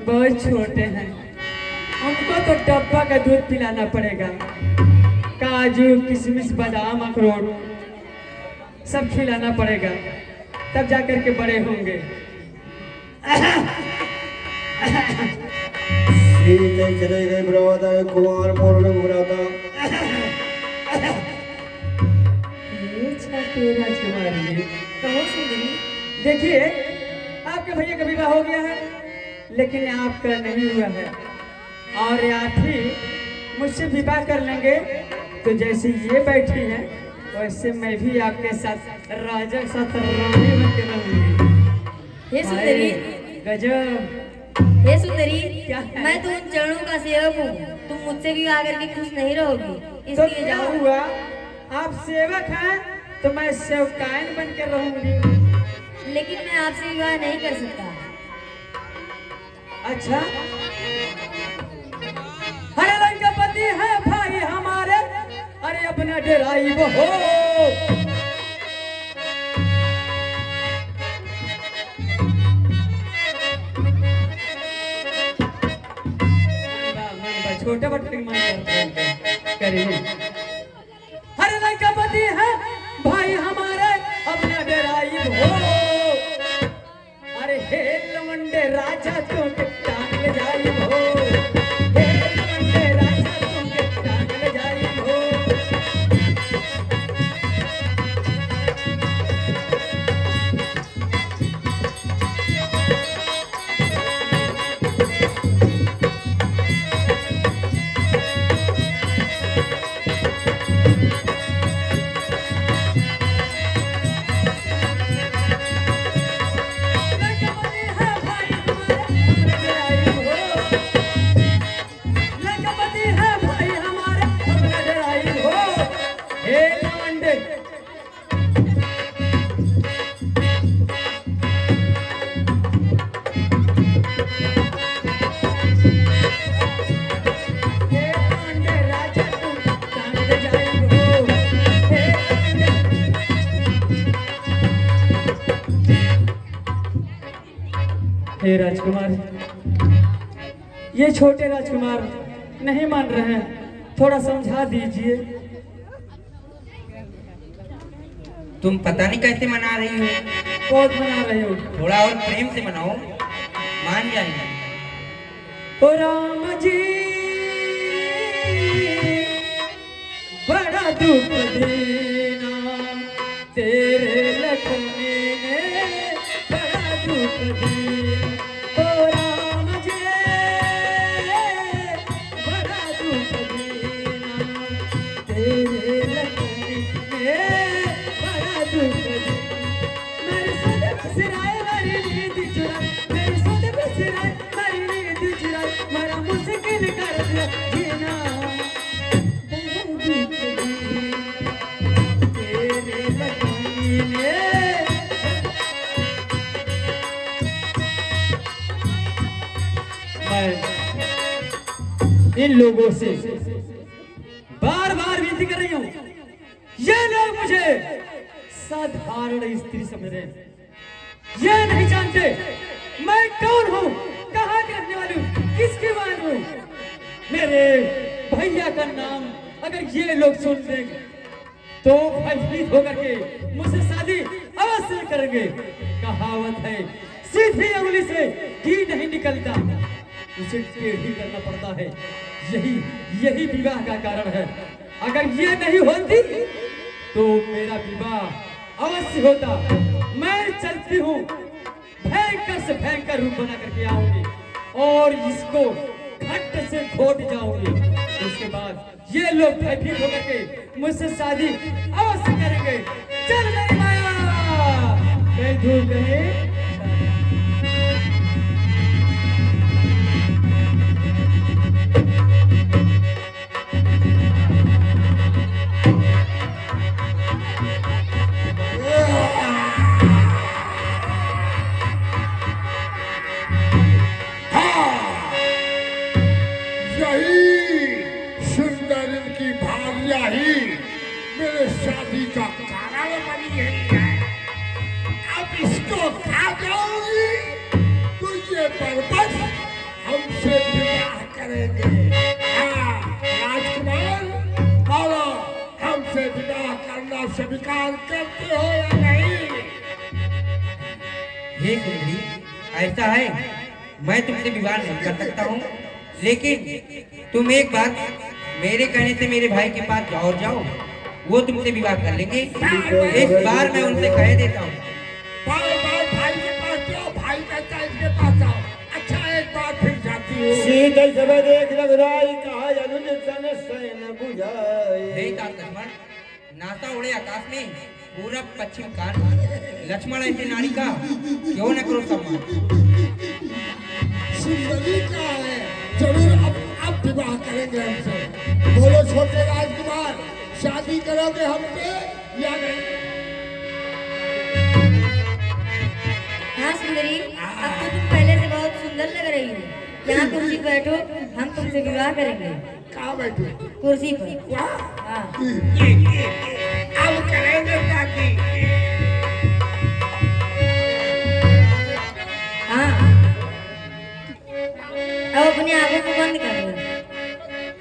S7: बहुत छोटे हैं। उनको तो डब्बा का दूध पिलाना पड़ेगा। काजू, किशमिश, बादाम, अखरोट सब खिलाना पड़ेगा, तब जाकर के बड़े होंगे।
S2: सीते चले गए ब्रवादा कुमार मोरण घुराता।
S7: ये छोटे राजकुमारी,
S5: कहो सुंदरी।
S7: देखिए आपके भैया का विवाह हो गया है, लेकिन आपका नहीं हुआ है। और आप ही मुझसे विवाह कर लेंगे तो जैसे ये बैठी है वैसे मैं भी आपके साथ राजा के साथ रानी बन के रहूंगी।
S5: हे सुंदरी,
S7: गजब।
S5: हे सुंदरी,
S7: क्या है?
S5: मैं तो उन चरणों का सेवक हूँ। तुम मुझसे भी आकर के खुश नहीं रहोगी,
S7: तो
S5: इसलिए
S7: क्या
S5: जाओ।
S7: हुआ? आप सेवक हैं तो मैं सेवकायन बन के रहूंगी।
S5: लेकिन मैं आपसे विवाह नहीं कर सकता।
S7: अच्छा, हरे रंग का पति है भाई हमारे, अरे अपना डराई वो हो। छोटा बट करिए। हरे रंग का पति है भाई हमारे, अपना डराई हो। अरे हे लवंडे राजा तुम टांग ले जाई हो। हे लवंडे राजा तुम टांग ले जाई हो। हे राजकुमार, ये छोटे राजकुमार नहीं मान रहे हैं, थोड़ा समझा दीजिए।
S3: तुम पता नहीं कैसे मना रही हो,
S7: बहुत मना रहे हो।
S3: थोड़ा और प्रेम से मनाओ, मान जाएंगे।
S7: ओ राम जी बड़ा दुख देना तेरे लखने ने, बड़ा दुख देना। ओ राम जी बड़ा दुख देना तेरे लखने ने, बड़ा दुख देना। मेरे सोते बसराए मेरी नींद चुराए, मेरे सोते बसराए मेरी नींद चुराए, मेरा मुश्किल कर दिया जीना। बड़ा दुख देना तेरे लखनी ने। मैं इन लोगों से बार बार विनती कर रही हूँ, ये लोग मुझे साधारण स्त्री समझ रहे हैं। ये नहीं जानते मैं कौन हूँ, कहाँ की रहने वाली हूँ, किसकी वाल हूँ। मेरे भैया का नाम अगर ये लोग सुन लेंगे तो भयभीत होकर के मुझसे शादी अवश्य करेंगे। कहावत है सीधी उंगली से घी नहीं निकलता, उसे टेढ़ी करना पड़ता है। यही विवाह का कारण है। अगर ये नहीं होती तो मेरा विवाह अवश्य होता। मैं चलती हूँ, भयंकर से भयंकर रूप बना करके आऊंगी और इसको घट से घोट जाऊंगी। उसके बाद ये लोग भयभीत होकर के मुझसे शादी अवश्य करेंगे। चल मेरी माया। धूप गए।
S6: यही सुंदर इनकी भार्या ही मेरे शादी का कारण बनी है। अब इसको खा जाऊंगी तो ये बर्बस हमसे विवाह करेंगे। हाँ, राजकुमार, बोलो, हमसे विवाह करना स्वीकार करते हो या नहीं?
S3: हे सुंदरी, ऐसा है मैं तुमसे विवाह नहीं कर सकता हूँ, लेकिन तुम एक बार मेरे कहने से मेरे भाई के पास जाओ, वो तुमसे विवाह कर लेंगे। इस बार मैं उनसे कह देता हूँ।
S6: बार बार भाई के पास जाओ, भाई कहता है इसके पास आओ। अच्छा, एक बार फिर जाती हूँ।
S2: शीतल सब देख रघुराई कहा अनुज सन सैन बुझाए।
S3: हे तात लक्ष्मण, नाता उड़े आकाश में पूरब पश्चिम कान, लक्ष्मण ऐसे नारी का क्यों न करो सम्मान।
S6: सुंदरी का है, जरूर अब विवाह करेंगे हमसे। बोलो छोटे राजकुमार, शादी करोगे हमसे या नहीं?
S5: हाँ सुंदरी, अब तो तुम पहले से बहुत सुंदर लग रही हो। यहाँ कुर्सी पर बैठो, हम तुमसे विवाह करेंगे।
S6: कहाँ बैठो?
S5: कुर्सी पर।
S6: वहाँ?
S5: हाँ।
S6: अब करेंगे ताकि
S5: हाँ, अब अपनी आंखों को बंद कर लो।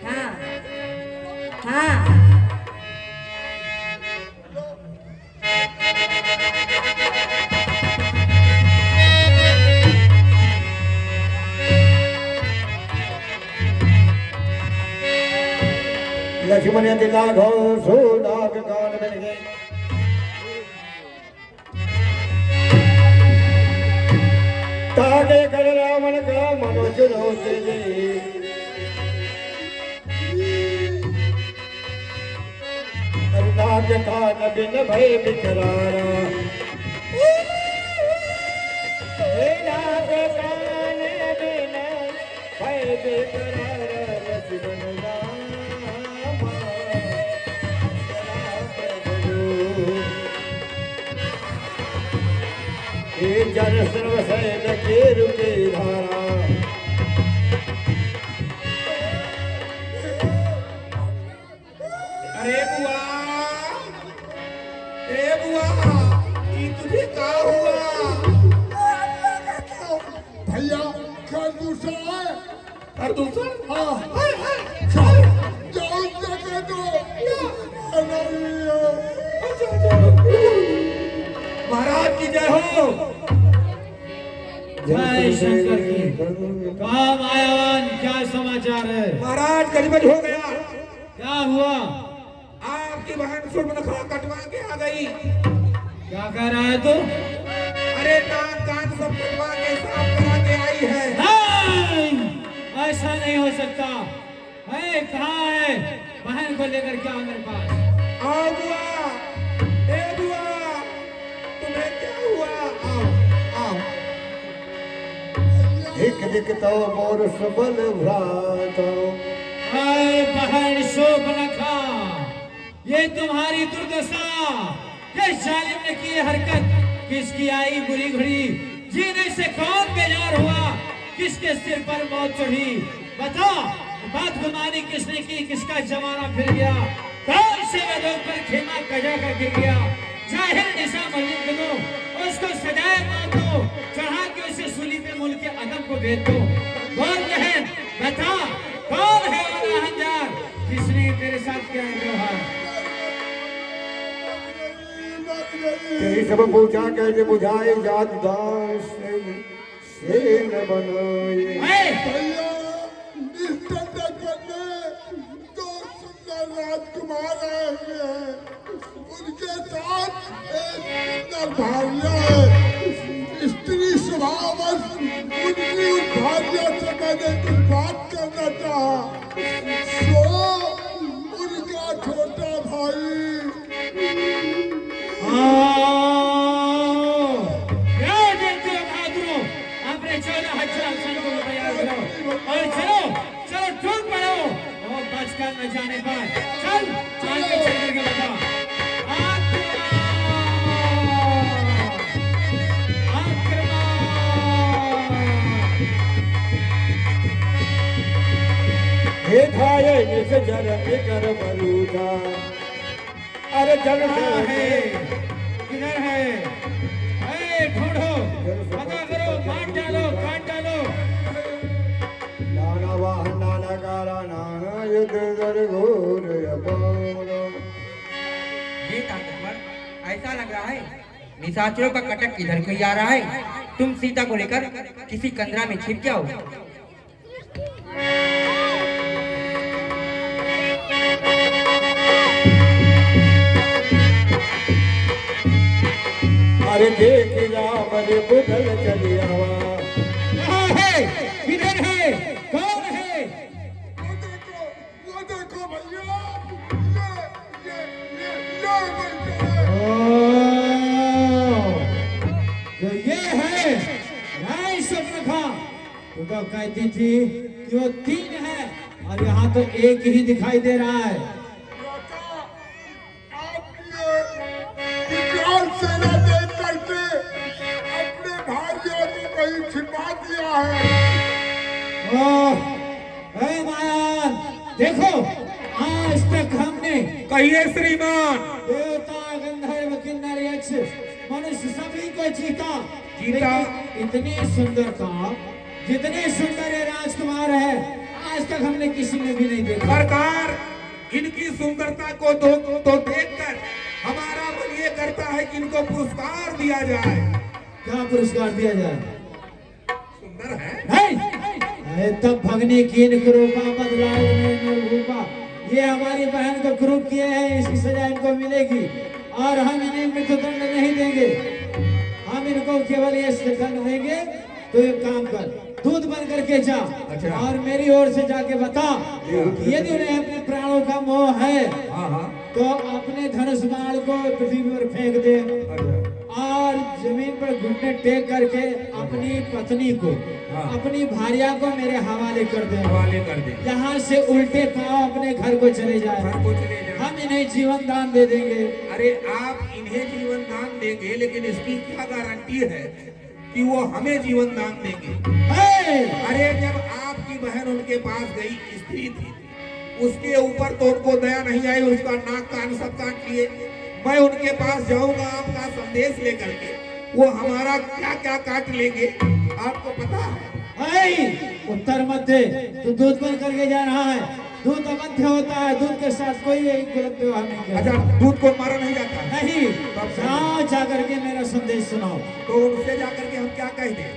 S5: हाँ हाँ।
S2: लक्ष्मण दिला घो सोनाग कान बन गए। तागे कर रावण का मनोज रोते नाग कान बिन भय बिकरारा। हे नाग कान बिन भय बिकरारा लक्ष्मण रामा। हे जन सर्व सैन के रुके धारा।
S4: अरे बुआ, ए बुआ, ये तुझे क्या हुआ?
S6: भैया प्रदूषण है।
S4: प्रदूषण?
S6: हाँ,
S4: हाय हाय,
S6: जाओ जगह दो।
S4: महाराज की जय हो।
S1: जय शंकर की। कहा मायावान, क्या समाचार है?
S4: महाराज गजबज हो गया।
S1: क्या हुआ?
S4: आपकी बहन सुर्पनखा कटवा के आ गई।
S1: क्या कह रहा है तू?
S4: अरे नाक कान सब कटवा के साफ करा के आई है।
S1: नहीं, ऐसा नहीं हो सकता है। कहाँ है? बहन को लेकर के आओ मेरे पास।
S4: आओ बुआ, ए बुआ, तुम्हें क्या हुआ? आओ आओ।
S2: धिक धिक तो मोर सबल भ्रातो।
S1: हाय बहन शोभनखा, ये तुम्हारी दुर्दशा। किस जालिम ने की हरकत? किसकी आई बुरी घड़ी? जीने से कौन बेजार हुआ? किसके सिर पर मौत चढ़ी? बता, बात गुमानी किसने की? किसका जमाना फिर गया? कौन से वेदों पर खेमा कजा कर गिर गया? जाहिर निशा मस्जिद में दो, उसको सजाए मार दो, चढ़ा के उसे सूली पे मुल्क के अदब को भेज दो। कौन बहन बता, कौन है वो राहंजार जिसने तेरे साथ किया है व्यवहार?
S2: तेरी सब पूछा कैसे बुझाए जात दास से न बनाए।
S6: भैया, इस जगह में दो सुंदर राजकुमार आए हुए हैं। उनके साथ एक सुंदर भार्या है। स्त्री स्वभाववश उनकी उस भार्या से मैंने कुछ बात करना चाहा। सो उनका छोटा भाई।
S1: जाने पर चल चल के चल करके बता।
S2: हे धाये निस जर कर बलूता अरे जल
S1: कहाँ है? किधर है? ढूंढो, पता करो, मार डालो, काट डालो।
S2: नाना वाहन नाना कारा नाना युद्ध दर घोर अपार।
S3: ये ताकतवर, ऐसा लग रहा है निशाचरों का कटक किधर को ही आ रहा है। तुम सीता को लेकर किसी कंदरा में छिप जाओ।
S2: अरे देख जा बड़े बुदल चली आवा।
S1: कहाँ है? किधर है? कौन है?
S6: वो देखो भैया, ये
S1: तो ये है राय स्वप्नखा। तू तो कहती थी कि वो 3 है और यहाँ तो एक ही दिखाई दे रहा है।
S6: विकराल सेना देख करके अपने भाइयों को कहीं छिपा दिया है।
S1: ए मायान, देखो आज तक हमने
S4: कहिए श्रीमान।
S1: देवता गंधर्व किन्नर यक्ष मनुष्य सभी को जीता।
S4: जीता।
S1: लेकिन इतनी सुंदरता, जितने सुंदर ये राजकुमार है, आज तक हमने किसी ने भी नहीं देखा।
S4: सरकार, इनकी सुंदरता को तो देखकर हमारा मन ये करता है कि इनको पुरस्कार दिया जाए।
S1: क्या पुरस्कार दिया जाए?
S4: सुंदर है।
S1: नहीं, अरे तब भगनी कीन क्रूपा बदलाव में रूपा। ये हमारी बहन को क्रूप किए हैं, इसकी सजा इनको मिलेगी और हम इन्हें मृत्युदंड नहीं देंगे। हम इनको केवल ये दंड देंगे। तो एक काम कर, दूध बन करके जा।
S4: अच्छा।
S1: और मेरी ओर से जाके बता कि यदि उन्हें अपने प्राणों का मोह है तो अपने धनुष बाण को पृथ्वी पर फेंक दे और जमीन पर घुटने टेक करके अपनी पत्नी को, अपनी भार्या को मेरे हवाले कर दे।
S4: हवाले कर दे।
S1: यहाँ से उल्टे पांव अपने घर को चले जाए।
S4: घर को चले जाए।
S1: हम इन्हें जीवन दान दे देंगे।
S4: अरे आप इन्हें जीवन दान देंगे, लेकिन इसकी क्या गारंटी है कि वो हमें जीवन दान देंगे? अरे जब आपकी बहन उनके पास गई, स्त्री थी, उसके ऊपर तो उनको दया नहीं आई, उसका नाक कान सब काट लिए। मैं उनके पास जाऊंगा आपका संदेश लेकर के, वो हमारा क्या क्या काट लेंगे आपको पता है?
S1: उत्तर मध्य तू दूध बन करके जा रहा है। दूध अमध्य होता है, दूध के साथ कोई गलत व्यवहार नहीं किया।
S4: अच्छा, दूध को मारा नहीं जाता?
S1: नहीं, जाओ जाकर के मेरा संदेश सुनाओ।
S4: तो उनसे जाकर के हम क्या कह दें?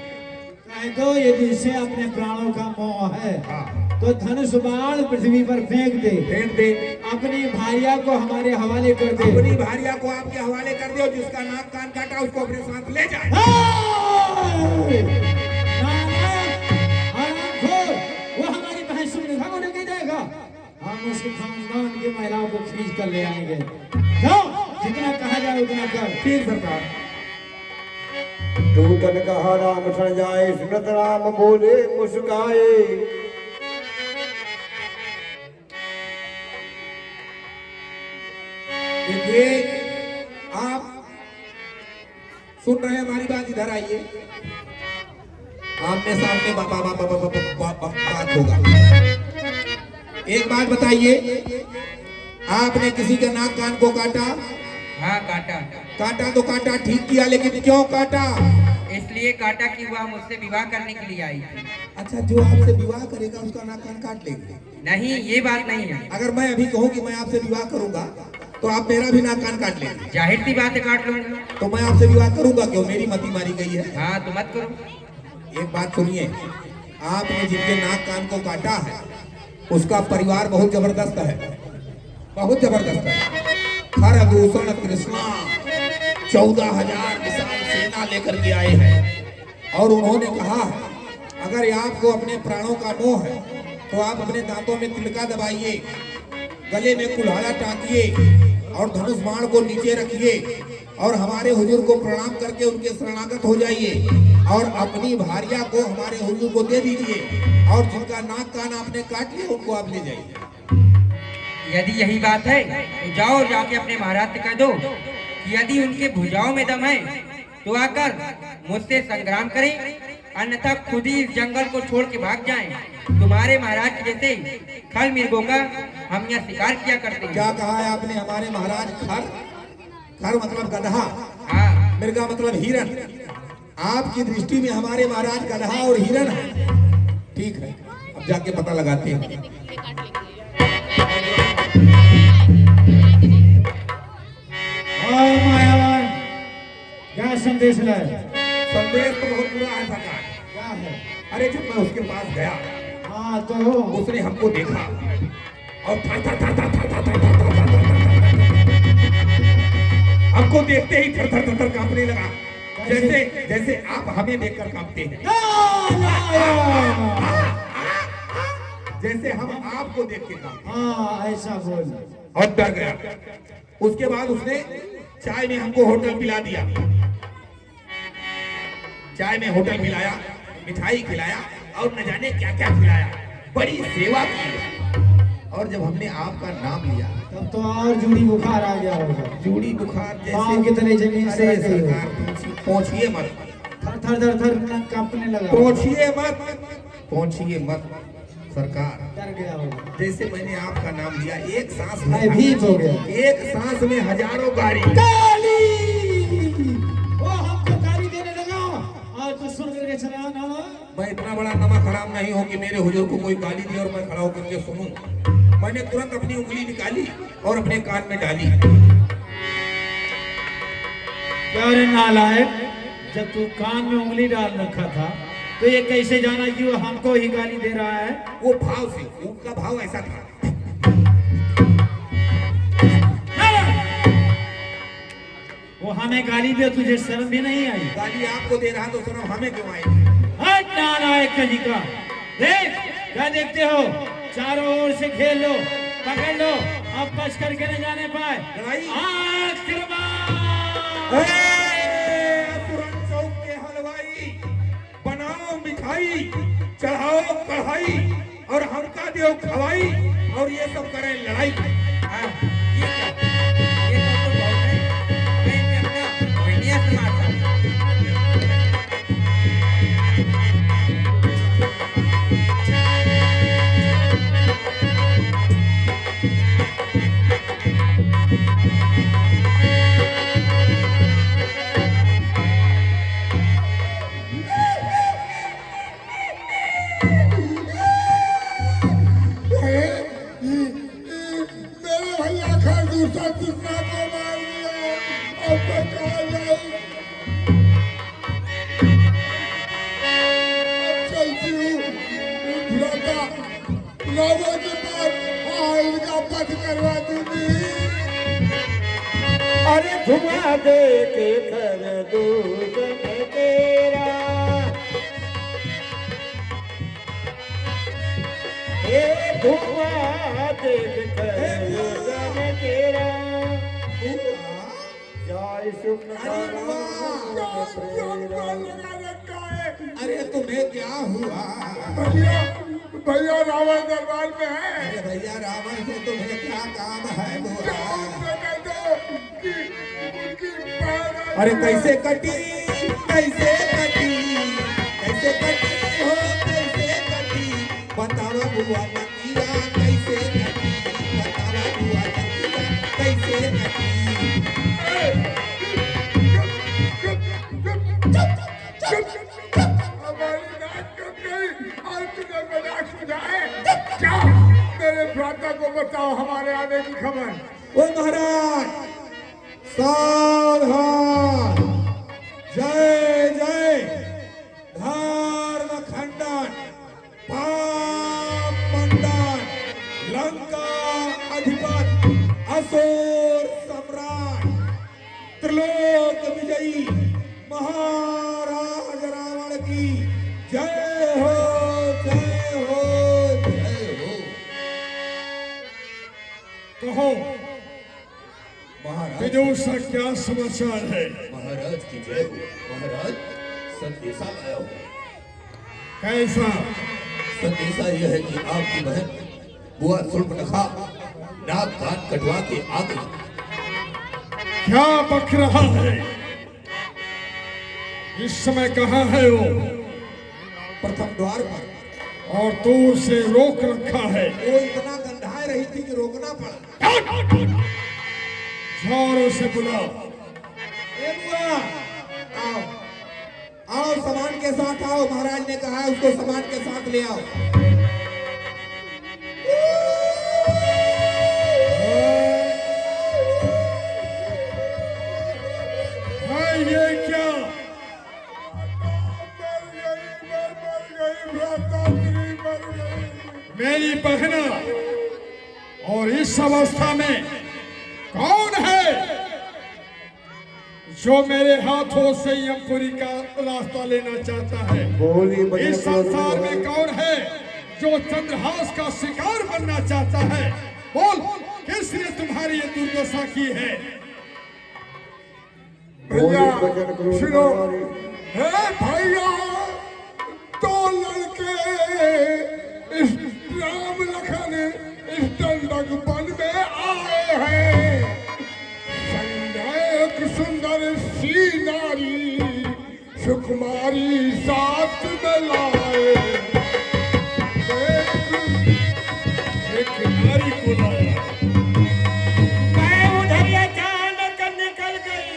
S1: कह दो यदि इसे अपने प्राणों का मोह है
S4: हाँ।
S1: तो धनुष बाण पृथ्वी पर फेंक दे।
S4: फेंक दे। अपनी
S1: भार्या को हमारे हवाले कर दे।
S4: अपनी भार्या को आपके हवाले कर दे और जिसका नाक कान काटा उसको अपने साथ ले जाए।
S1: वो हमारी बहन सुमनेखा को नहीं देगा। हम उसके खानदान की महिलाओं को खींच कर ले आएंगे। जाओ, जितना कहा जाए उतना कर।
S4: ठीक सरकार।
S2: दूतन कहा राम सण जाए, सुनत राम बोले मुस्काए।
S4: देखिए, आप सुन रहे हैं हमारी बात, इधर आइए। आमने सामने बात होगा। एक बात बताइए, आपने किसी के नाक कान को काटा?
S3: हाँ काटा।
S4: काटा तो काटा, ठीक किया, लेकिन क्यों काटा?
S3: इसलिए काटा कि वह मुझसे विवाह करने के लिए आई थी।
S4: अच्छा, जो आपसे विवाह करेगा उसका नाक कान काट लेंगे?
S3: नहीं, ये बात नहीं है।
S4: अगर मैं अभी कहूँ कि मैं आपसे विवाह करूंगा तो आप मेरा भी नाक कान काट लेंगे?
S3: जाहिर सी बात है, काट लूंगा।
S4: तो मैं आपसे विवाह करूंगा क्यों? मेरी मति मारी गई है।
S3: हाँ तो मत करो।
S4: एक बात सुनिए, आपने जिनके नाक कान को काटा है उसका परिवार बहुत जबरदस्त है, बहुत जबरदस्त है। खरदूषण कृष्णा 14,000 विशाल सेना लेकर के आए हैं और उन्होंने कहा अगर आपको अपने प्राणों का मोह है तो आप अपने दांतों में तिलका दबाइए, गले में कुल्हाड़ा टांगिए और धनुष बाण को नीचे रखिए और हमारे हुजूर को प्रणाम करके उनके शरणागत हो जाइए और अपनी भार्या को हमारे हुजूर को दे दीजिए और जिनका नाक कान आपने काट लिया उनको आप ले जाइए।
S3: यदि यही बात है तो जाओ और जाके अपने महाराज से कह दो कि यदि उनके भुजाओं में दम है तो आकर मुझसे संग्राम करें, अन्यथा खुद ही इस जंगल को छोड़ के भाग जाएं। तुम्हारे महाराज के जैसे खल मृगों का हम यहाँ शिकार किया करते हैं।
S4: क्या कहा है आपने? हमारे महाराज खर? खर मतलब गधा,
S3: हाँ,
S4: मृगा मतलब हिरन। आपकी दृष्टि में हमारे महाराज गधा और हिरन है। ठीक है, अब जाके पता लगाते हैं।
S1: मायावान क्या संदेश लाए?
S4: संदेश तो बहुत बुरा है सरकार।
S1: क्या है?
S4: अरे जब मैं उसके पास गया,
S1: हाँ तो
S4: उसने हमको देखा और थर थर थर थर थर थर थर हमको देखते ही थर थर थर थर कांपने लगा, जैसे जैसे आप हमें देखकर कांपते हैं, जैसे हम आपको देख के कांपते हैं।
S1: हाँ ऐसा बोल।
S4: और डर गया। उसके बाद उसने चाय में हमको होटल पिला दिया, चाय में होटल पिलाया, मिठाई खिलाया और न जाने क्या क्या खिलाया, बड़ी सेवा की। और जब हमने आपका नाम लिया
S1: तब तो और जूड़ी बुखार आ गया होगा।
S4: जूड़ी बुखार
S1: पाँव की तरह जमीन से
S4: अरे सरकार पहुंचिए मत,
S1: थर थर थर थर कांपने लगा।
S4: पहुंचिए मत, पहुंचिए मत सरकार।
S1: डर गया होगा।
S4: जैसे मैंने आपका नाम लिया, एक सांस में
S1: भयभीत हो गया।
S4: एक सांस में हजारों गाड़ी।
S1: वो हमको गाली देने लगा और तू सुन करके चला ना।
S4: मैं इतना बड़ा नमक हराम नहीं हूँ कि मेरे हुजूर को कोई गाली दे और मैं खड़ा होकर के सुनूं। मैंने तुरंत अपनी उंगली निकाली और अपने कान में डाली।
S1: क्या रे नालायक, जब तू कान में उंगली डाल रखा था तो ये कैसे जाना कि वो हमको ही गाली दे रहा है?
S4: वो भाव से, उनका भाव ऐसा था।
S1: वो हमें गाली दे, तुझे शर्म भी नहीं आई?
S4: गाली आपको दे रहा तो शर्म हमें क्यों आएगी?
S1: हट नालायक कहीं का। देख क्या देखते हो, चारों ओर से घेर लो, पकड़ लो, अब बच करके न जाने पाए।
S4: लड़ाई?
S1: आक्रमण!
S4: असुरन चौक के हलवाई, बनाओ मिठाई, चढ़ाओ कढ़ाई और हमका देओ खवाई और ये सब करें लड़ाई।
S3: हाँ, ये क्या? ये तो बहुत है। मैं इन्हें अपना भेड़िया से मारता हूँ।
S6: मेरे भैया खरदूसा कितना को मार दिया, अब मैं कहाँ जाऊँ? अब चलती हूँ भ्राता, लोगों के पास इनका पथ करवा दूंगी।
S2: अरे घुमा दे के कर दूसन तेरा, ए घुमा दे के कर दूसन तेरा, जय सुख
S4: अरे तुम्हें क्या हुआ?
S6: भैया भैया रावण दरबार में है।
S4: अरे भैया रावण से तुम्हें क्या काम है? अरे कैसे कटी, कैसे कटी, कैसे कटी हो, कैसे कटी, बतावा बुआ नकीरा, कैसे कटी, बतावा बुआ नकीरा, कैसे कटी।
S6: हमारी नाक कट गई और तुझे मजाक सुझाए। क्या मेरे भ्राता को बताओ हमारे आने की खबर।
S4: ओ महाराज सावधान, जय जय, धर्म खंडन, पाप मंडन, लंका अधिपति, असुर सम्राट, त्रिलोक विजयी महाराज रावण की जय हो, जय हो, जय हो।
S6: कहो
S4: महाराज
S6: विदुषा क्या समाचार है?
S4: महाराज की जय हो। महाराज संदेशा लाया हो।
S6: कैसा?
S4: संदेशा यह है कि आपकी बहन बुआ सुर्पनखा नाक कान कटवा के आ गई।
S6: क्या बक रहा है? इस समय कहाँ है वो?
S4: प्रथम द्वार पर।
S6: और तू उसे रोक रखा है।
S4: वो इतना गंधाए रही थी कि रोकना पड़ा।
S6: जोर उसे बुलाओ।
S4: ए बुआ, आओ आओ, सामान के साथ आओ। महाराज ने कहा है उसको सामान के साथ ले आओ।
S6: हाँ, ये क्या? मेरी बहना, और इस अवस्था में कौन है जो मेरे हाथों से यमपुरी का रास्ता लेना चाहता है?
S2: बोली
S6: इस संसार में कौन है जो चंद्रहास का शिकार बनना चाहता है? बोल, किसने तुम्हारी ये दुर्दशा की है?
S2: भैया सुनो,
S6: हे भैया, दो लड़के इस राम लखन इस दंडक वन में आए हैं। संध्या एक सुंदर सी नारी सुकुमारी साथ में लाए। एक नारी को लाया। मैं उधर अचानक निकल गई,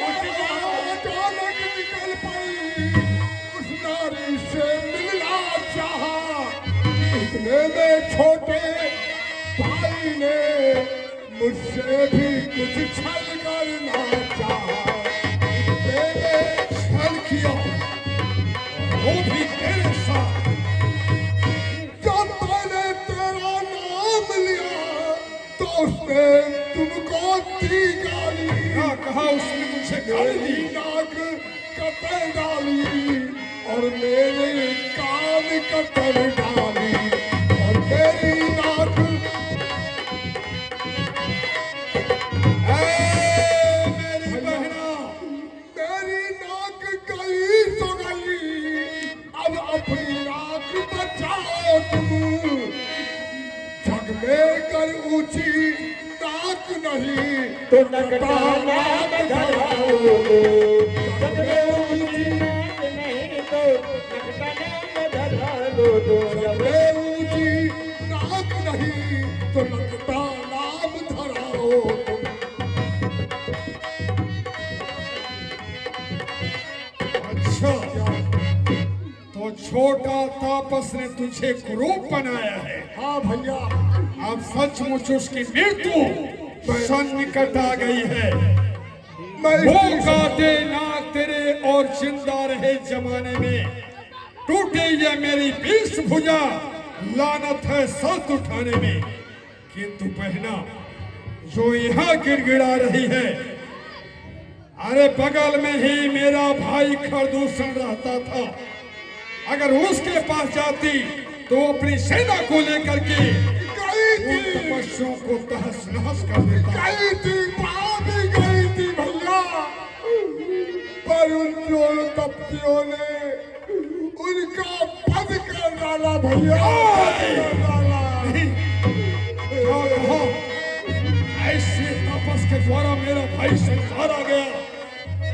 S6: अचानक निकल पड़ी, उस नारी से मिलना चाहा। इतने में छोटे भाई ने मुझसे भी कुछ छल करना चाहा। मैंने छल किया, वो भी तेरे साथ। जब मैंने तेरा नाम लिया तो उसने तुमको दी गाली। क्या कहा उसने? मुझे गाली दी, नाक कतर डाली और मेरे कान कतर डाली और मेरी नाक। मेरी बहना, मेरी नाक गई तो गई, अब अपनी नाक बचाओ तुम। जग में कर ऊंची नाक नहीं तो नकटा नाम धराओ। जग में ऊंची नाक नहीं तो नकटा नाम धराओ। जग में ऊंची नाक नहीं तो नकटा नाम धराओ। अच्छा, तो छोटा तापस ने तुझे कुरूप बनाया है? हाँ भैया। अब सचमुच उसकी मृत्यु सन्निकट आ गई है। वो काटे नाक तेरे और जिंदा रहे जमाने में टूटे ये मेरी 20 भुजा, लानत है साथ उठाने में। किंतु बहना, जो यहाँ गिड़गिड़ा रही है, अरे बगल में ही मेरा भाई खरदूषण रहता था। अगर उसके पास जाती तो अपनी सेना को लेकर के उन तपस्वियों को तहस नहस कर देता। गई थी, भी गई थी भैया, पर उन दोनों तपस्वियों ने उनका वध कर डाला भैया। ऐसे तपस के द्वारा मेरा भाई संसार आ गया।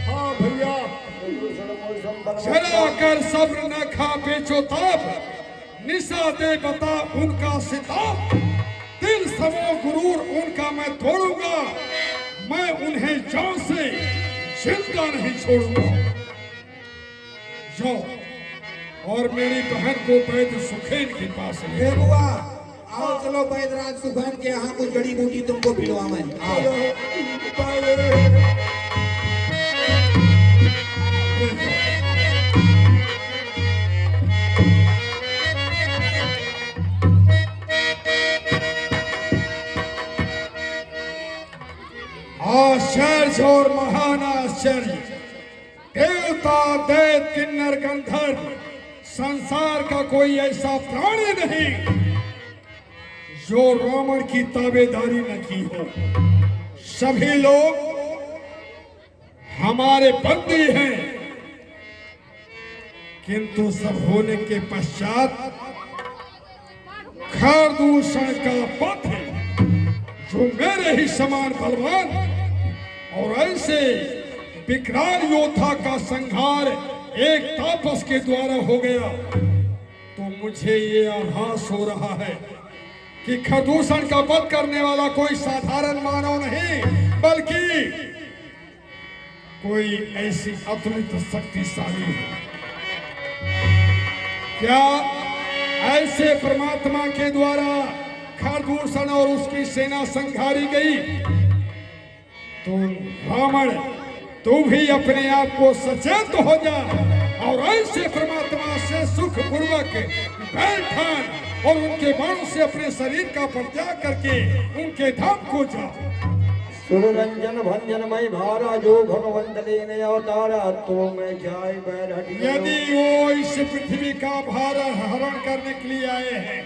S6: हाँ भैया, चला कर सब्र न खा बेचो ताप, निशा दे बता उनका सिताब। दिल समो गुरूर उनका मैं तोड़ूंगा, मैं उन्हें जान से जिंदा नहीं छोड़ूंगा। जाओ और मेरी बहन को वैद्य सुखेन के पास ले।
S4: ए बुआ, आओ चलो वैद्यराज सुखैन के यहाँ कुछ जड़ी बूटी तुमको पिलवा मैं।
S6: आश्चर्य और महान आश्चर्य, देवता दैत किन्नर गंधर्व, संसार का कोई ऐसा प्राणी नहीं जो रावण की ताबेदारी न की हो। सभी लोग हमारे बंदी हैं, किंतु सब होने के पश्चात खरदूषण का पथ जो मेरे ही समान बलवान और ऐसे विकराल योद्धा का संहार एक तापस के द्वारा हो गया, तो मुझे ये आभास हो रहा है कि खरदूषण का वध करने वाला कोई साधारण मानव नहीं, बल्कि कोई ऐसी अतुलित शक्तिशाली है। क्या ऐसे परमात्मा के द्वारा खरदूषण और उसकी सेना संघारी गई, तो रावण तू भी अपने आप को सचेत हो जा और ऐसे परमात्मा से सुख पूर्वक बैठन और उनके बाणों से अपने शरीर का परित्याग करके उनके धाम को जा।
S2: सुररंजन भंजनमय भारा जो भगवंत लेने अवतारा, तो मैं जाय बैरहट
S6: यदि वो इस पृथ्वी का भार हरण करने के लिए आए हैं,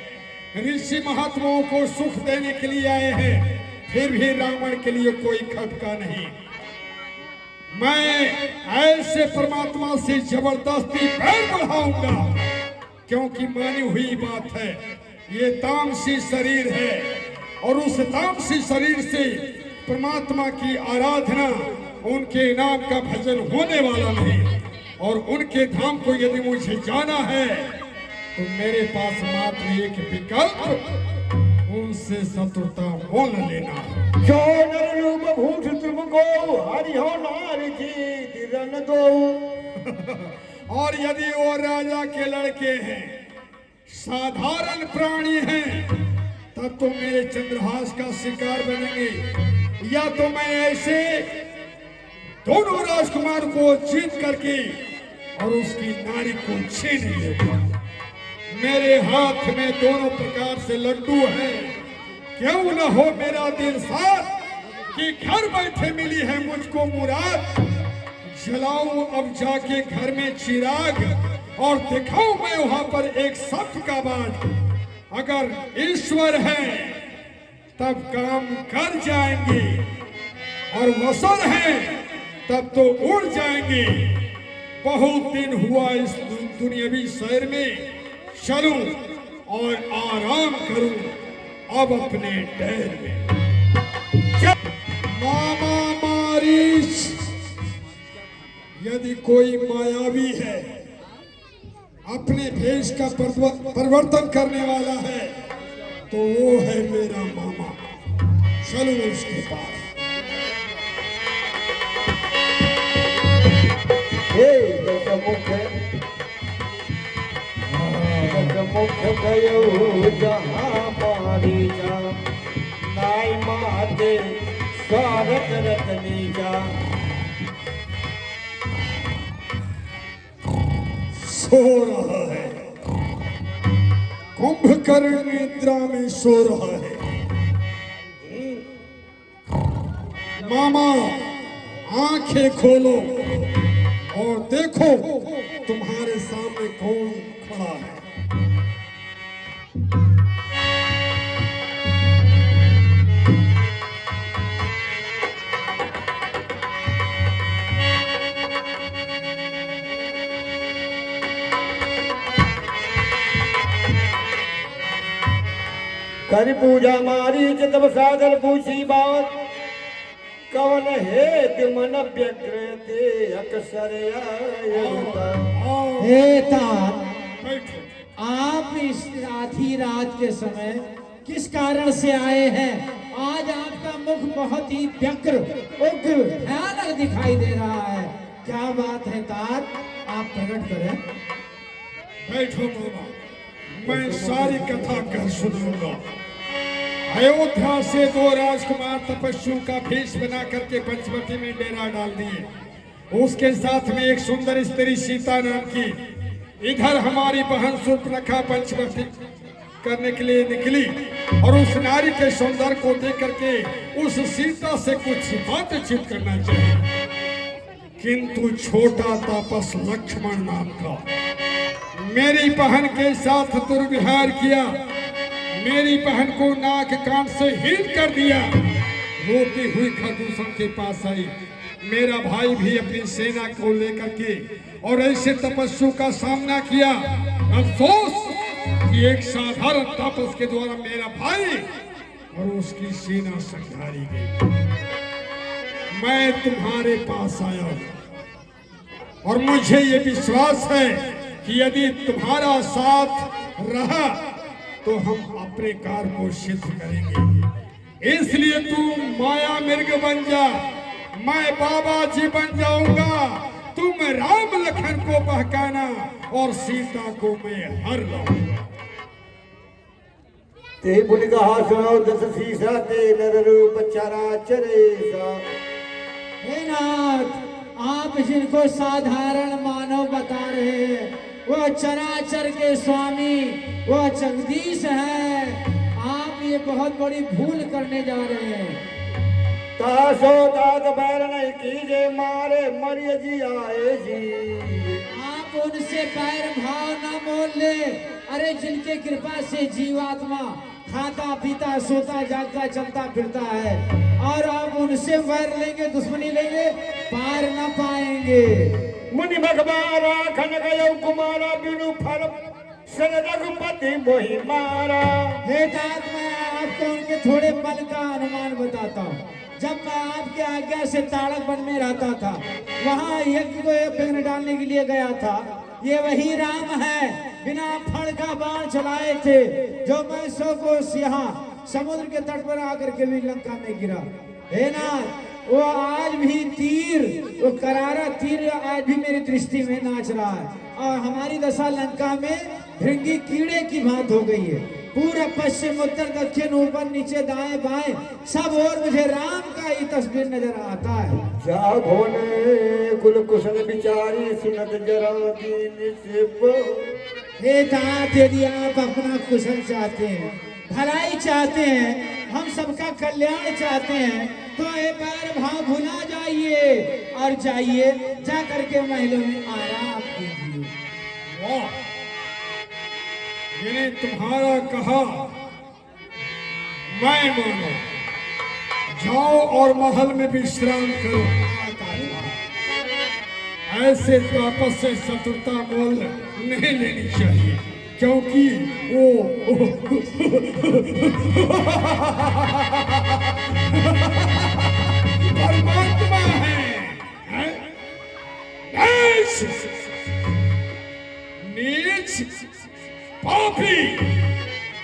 S6: ऋषि महात्माओं को सुख देने के लिए आए हैं, फिर भी रावण के लिए कोई खटका नहीं। मैं ऐसे परमात्मा से जबरदस्ती पैर बढ़ाऊंगा, क्योंकि मानी हुई बात है ये तामसी शरीर है और उस तामसी शरीर से परमात्मा की आराधना, उनके नाम का भजन होने वाला नहीं। और उनके धाम को यदि मुझे जाना है तो मेरे पास मात्र एक विकल्प, उनसे शत्रुता मोल लेना है।
S2: जो नर रूप भूत तुमको हरिहो नार जी दिरन दो।
S6: और यदि वो राजा के लड़के हैं, साधारण प्राणी हैं, तब तो मेरे चंद्रहास का शिकार बनेंगे, या तो मैं ऐसे दोनों राजकुमार को जीत करके और उसकी नारी को छीन लूंगा। मेरे हाथ में दोनों प्रकार से लड्डू हैं, क्यों न हो मेरा दिल साथ कि घर बैठे मिली है मुझको मुराद। जलाऊं अब जाके घर में चिराग और दिखाऊं मैं वहां पर एक सत्य का बात। अगर ईश्वर है तब काम कर जाएंगे और वसन है तब तो उड़ जाएंगे। बहुत दिन हुआ इस दुनियावी शहर में, चलूं और आराम करूं अब अपने डेर में। मामा मारीच यदि कोई मायावी है, अपने भेष का परिवर्तन करने वाला है, तो वो है मेरा मामा। चलो उसके पास।
S2: मुख गयो जहाँ पारी जा, नाई माते स्वागत रतनी जा।
S6: सो रहा है, कुंभकर्ण निद्रा में सो रहा है। मामा आंखें खोलो और देखो तुम्हारे सामने कौन खड़ा है।
S2: कर पूजा मारी तब साधन पूछी बात, कवन हेत मन व्यग्रते अक्सर
S1: हे तात,
S6: बैठो।
S1: आप इस आधी रात के समय किस कारण से आए हैं? आज आपका मुख बहुत ही व्यग्र, उग्र, भयानक दिखाई दे रहा है। क्या बात है तात? आप प्रकट करें।
S6: बैठो मामा, मैं सारी कथा कर सुनूंगा। अयोध्या से दो राजकुमार तपस्वी का भेष बना करके पंचवटी में डेरा डाल दिए। उसके साथ में एक सुंदर स्त्री सीता नाम की इधर हमारी बहन शूर्पणखा पंचवटी करने के लिए निकली और उस नारी के सौंदर्य को देख करके उस सीता से कुछ बातचीत करना चाहिए, किंतु छोटा तापस लक्ष्मण नाम का मेरी बहन के साथ दुर्व्यवहार किया, मेरी बहन को नाक कान से हीन कर दिया। रोती हुई खरदूषण के पास आई। मेरा भाई भी अपनी सेना को लेकर के और ऐसे तपस्वी का सामना किया। अफसोस कि एक साधारण तापस के द्वारा मेरा भाई और उसकी सेना संघारी गई। मैं तुम्हारे पास आया हूं और मुझे ये विश्वास है कि यदि तुम्हारा साथ रहा तो हम अपने कार्य को सिद्ध करेंगे। इसलिए तू माया मिर्ग बन जा, मैं बाबा जी बन जाऊंगा। तुम राम लखन को बहकाना और सीता को मैं हर लाऊंगा।
S2: ते बुल कहा सुनाओ दस सीसा ते नर रूप चराचरेसा।
S1: हे नाथ, आप जिनको साधारण मानव बता रहे हैं वो चराचर के स्वामी, वो जगदीश है। आप ये बहुत बड़ी भूल करने जा रहे हैं।
S2: तासो तात बैर नहीं कीजे मारे मरिय जी आए जी।
S1: आप उनसे पैर भाव ना मोल ले। अरे जिनके कृपा से जीवात्मा खाता पीता सोता जागता चलता फिरता है और आप उनसे वैर लेंगे, दुश्मनी लेंगे, पार ना पाएंगे।
S2: मुनि भगवारा खन गयो कुमारा बिनु फल सन रघुपति मोहि मारा।
S1: हे तात, मैं आपको उनके थोड़े पल का अनुमान बताता हूँ। जब मैं आपके आज्ञा से ताड़क वन में रहता था, वहाँ यज्ञ को विघ्न डालने के लिए गया था। ये वही राम है, बिना फल का बाण चलाए थे, जो मैं 100 कोस यहाँ समुद्र के तट पर आकर के भी लंका में गिरा। हे नाथ, वो आज भी तीर, वो करारा तीर आज भी मेरी दृष्टि में नाच रहा है और हमारी दशा लंका में भृंगी कीड़े की भांत हो गई है। पूरा पश्चिम उत्तर दक्षिण ऊपर नीचे दाएं बाएं सब और मुझे राम का ही तस्वीर नजर आता है।
S2: जा भोले कुल कुशल विचारी सुनत जरा दीन से
S1: हे तात, यदि आप अपना कुशल चाहते हैं, भलाई चाहते हैं, हम सबका कल्याण चाहते हैं, तो ये पैर भाव भुला जाइए और जाइए, जा करके महलों में आराम कीजिए।
S6: वाह, मैंने तुम्हारा कहा मैं मानो। जाओ और महल में विश्राम करो। ऐसे तापस से शत्रुता मोल नहीं लेनी चाहिए, क्योंकि वो परमात्मा है। नीच पापी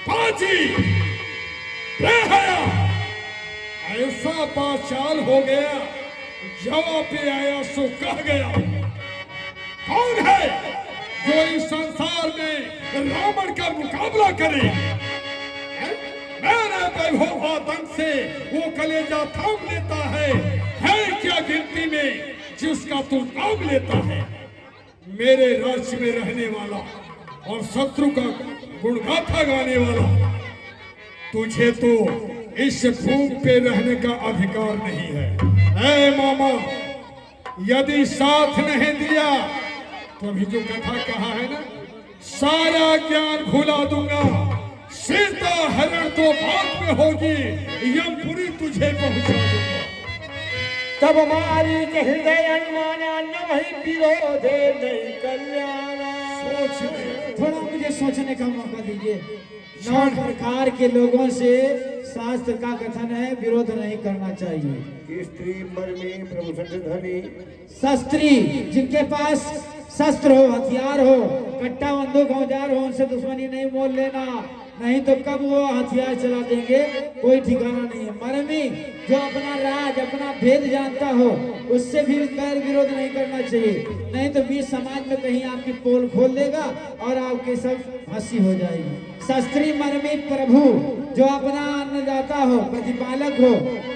S6: पाजी बेहया ऐसा पाचाल हो गया, जवाब पे आया सो कह गया। कौन है जो इस संसार में रावण का मुकाबला करे? मेरे वैभव आतंक से वो कलेजा थाम लेता है क्या गिनती में जिसका तू नाम लेता है? मेरे राज्य में रहने वाला और शत्रु का गुणगाथा गाने वाला, तुझे तो इस भूमि पे रहने का अधिकार नहीं है। ऐ मामा, यदि साथ नहीं दिया तो अभी जो कथा कहा है ना, सारा ज्ञान भुला दूंगा। सीता हरण तो बाद में होगी, यमपुरी तुझे पहुंचा दूंगा।
S2: तब हमारी हृदय अनुमाना न वही विरोधे नहीं कल्याणा।
S1: थोड़ा मुझे सोचने का मौका दीजिए। 9 प्रकार के लोगों से शास्त्र का कथन है विरोध नहीं करना चाहिए।
S2: स्त्री मर्मी प्रभु धनी,
S1: शस्त्री जिनके पास शस्त्र हो, हथियार हो, कट्टा बंदूक औजार हो, उनसे दुश्मनी नहीं मोल लेना, नहीं तो कब वो हथियार चला देंगे कोई ठिकाना नहीं है। मर्मी जो अपना राज अपना भेद जानता हो, उससे भी बैर विरोध नहीं करना चाहिए, नहीं तो बीच समाज में कहीं आपकी पोल खोल देगा और आपके सब हंसी हो जाएगी। शस्त्री मर्मी प्रभु जो अपना अन्नदाता हो, प्रतिपालक हो,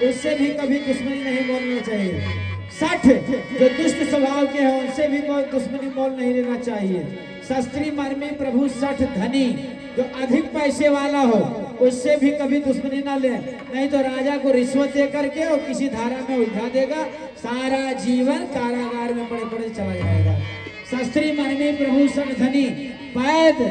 S1: उससे भी कभी दुश्मनी नहीं बोलना चाहिए। 60 जो दुष्ट स्वभाव के हैं उनसे भी कोई दुश्मनी मोल नहीं लेना चाहिए। शस्त्री मर्मी प्रभु 60 धनी जो अधिक पैसे वाला हो, उससे भी कभी दुश्मनी ना ले, नहीं तो राजा को रिश्वत दे करके और किसी धारा में उलझा देगा, सारा जीवन कारागार में पड़े पड़े चला जाएगा। शस्त्री मर्मी प्रभु 60 धनी वैद्य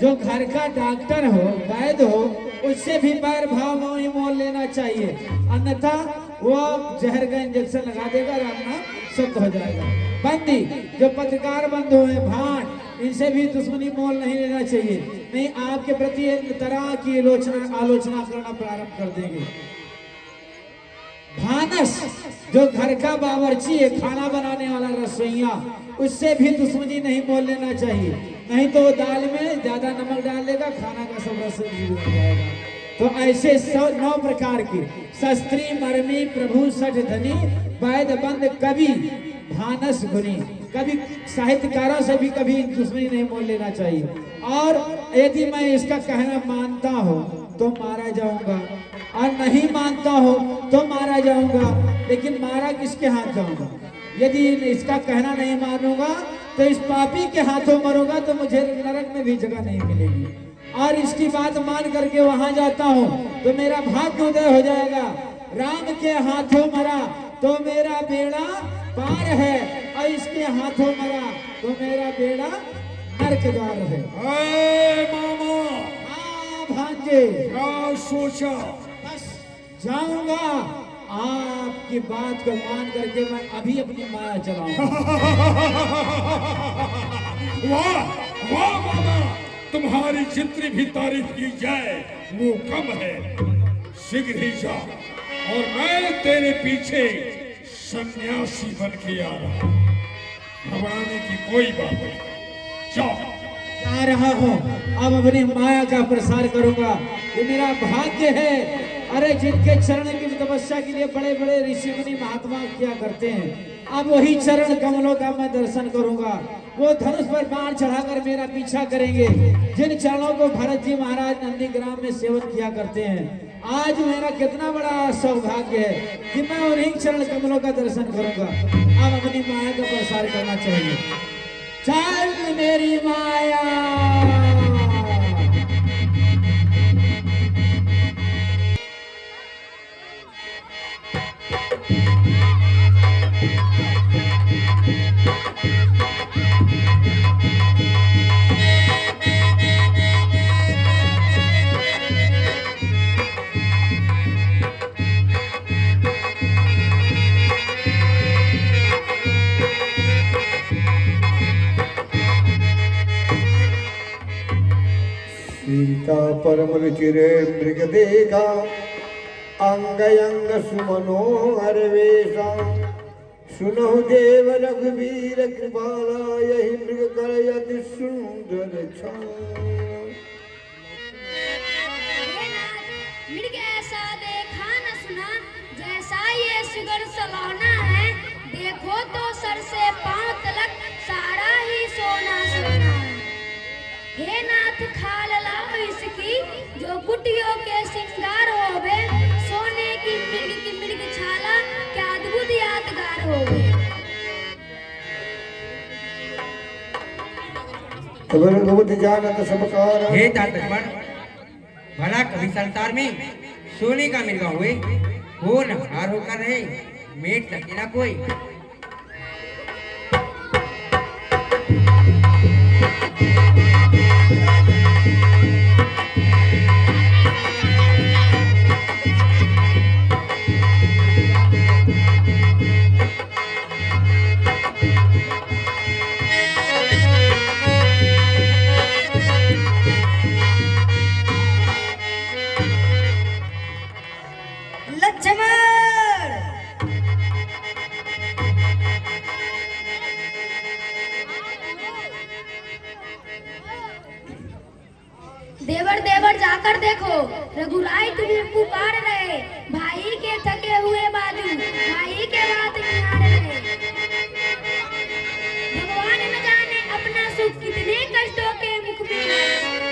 S1: जो घर का डॉक्टर हो, वैद्य हो, उससे भी पैर भाव मोल लेना चाहिए, अन्यथा वो जहर का इंजेक्शन लगा देगा और अपना शुद्ध हो जाएगा। बंदी जो पत्रकार बंधु है, भाट इनसे भी दुश्मनी मोल नहीं लेना चाहिए, नहीं आपके प्रति एक तरह की आलोचना करना प्रारंभ कर देंगे। भानस जो घर का बावर्ची है, खाना बनाने वाला रसोइया, उससे भी दुश्मनी नहीं मोल लेना चाहिए, नहीं तो वो दाल में ज्यादा नमक डाल देगा, खाना का सब रस हो जाएगा। तो ऐसे 9 प्रकार के शस्त्री मर्मी प्रभु सठ धनी वैद बंद कवि भानस गुनी, कभी साहित्यकारों से भी कभी दुश्मनी नहीं मोल लेना चाहिए। और यदि मैं इसका कहना मानता हो तो मारा जाऊंगा, और नहीं मानता हो तो मारा जाऊंगा, लेकिन मारा किसके हाथ जाऊंगा? यदि इसका कहना नहीं मानूंगा तो इस पापी के हाथों मरूंगा, तो मुझे नरक में भी जगह नहीं मिलेगी। और इसकी बात मान करके वहां जाता हूँ तो मेरा भाग्य उदय हो जाएगा। राम के हाथों मरा तो मेरा बेड़ा पार है, और इसके हाथों मरा तो मेरा बेड़ा नरक द्वार है।
S6: मामा
S1: हाँ भांजे,
S6: क्या सोचा?
S1: बस जाऊंगा, आपकी बात को मान करके मैं अभी अपनी माया चलाऊंगा।
S6: वाह वाह मामा, तुम्हारी जितनी भी तारीफ की जाए वो कम है। शीघ्र ही जा, और मैं तेरे पीछे सन्यासी बन के आ रहा हूं। घबराने की कोई बात नहीं, जाओ।
S1: जा रहा हूँ, अब अपनी माया का प्रसार करूंगा, ये मेरा भाग्य है। अरे जिनके चरण की तपस्या के लिए बड़े बड़े ऋषि मुनि महात्मा किया करते हैं, अब वही चरण कमलों का मैं दर्शन करूंगा। वो धनुष पर बाण चढ़ाकर मेरा पीछा करेंगे, जिन चरणों को भरत जी महाराज नंदीग्राम में सेवन किया करते हैं। आज मेरा कितना बड़ा सौभाग्य है कि मैं उन्हीं चरण कमलों का दर्शन करूंगा। अब अपनी माया का प्रसार करना चाहिए। चल मेरी माया,
S2: सीता परम रुचिरे मृग देखा, अंग अंग सुमनोहर वेशा, सुनहु देव रघुवीर कृपाला, यही मृग कर यति सुंदर
S8: मृग ऐसा देखा न सुना, जैसा ये सुगर सलोना है, देखो तो सर से पांव तलक सारा ही सोना सोना है। हे नाथ खाल लाओ इसकी, जो कुटियों के सिंगार होवे, सोने की मृग छाला, क्या अद्भुत यादगार होवे।
S2: जानत सबकार।
S3: हे तात लक्ष्मण, भला कभी संसार में सोने का मिर्गा हुए, हो न हार होकर रहे, मेट सके ना कोई।
S8: देवर देवर जाकर देखो, रघुराई तुम्हें पुकार रहे, भाई के थके हुए बाजू, भाई के बात निहार रहे। भगवान न जाने अपना सुख कितने कष्टों के मुख में है,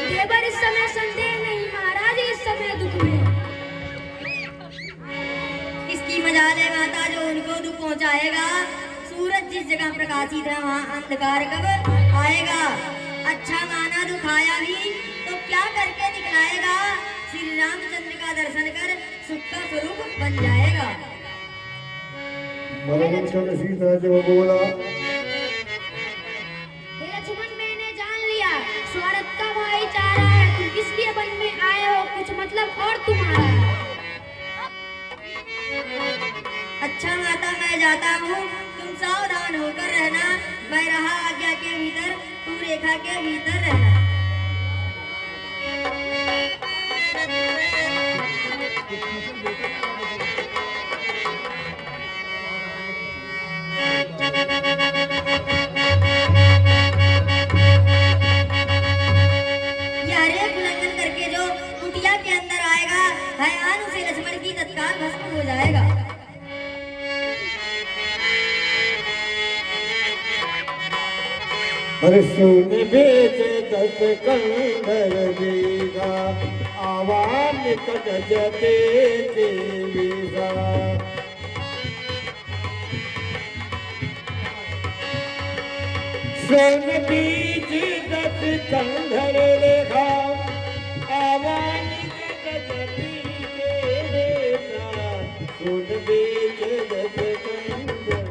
S8: देवर इस समय संदेह नहीं, महाराज इस समय दुख में।
S5: इसकी मजाल है माता जो उनको दुख पहुंचाएगा। सूरज जिस जगह प्रकाशित है वहाँ अंधकार कब आएगा। अच्छा माना दुखाया भी तो क्या करके दिखलाएगा। श्री रामचंद्र का दर्शन कर सुख का स्वरूप बन जाएगा।
S2: सीता जब बोला,
S8: हे लक्ष्मण, मैंने जान लिया स्वार्थ का भाईचारा है, तुम किस लिए वन में आए हो, कुछ मतलब और तुम्हारा है।
S5: अच्छा माता मैं जाता हूँ, तुम सावधान होकर रहना। मैं रहा आज्ञा के भीतर, तू रेखा के भीतर रहना। हयान से लक्ष्मण की तत्काल भस्म हो जाएगा।
S2: अरे सुन बेच 10 कंधर दीगा आवाज निकट जते के वीजा। सुन बीच 10 कंधर देखा आवाज निकट जते सुन बीच 10 कंधर।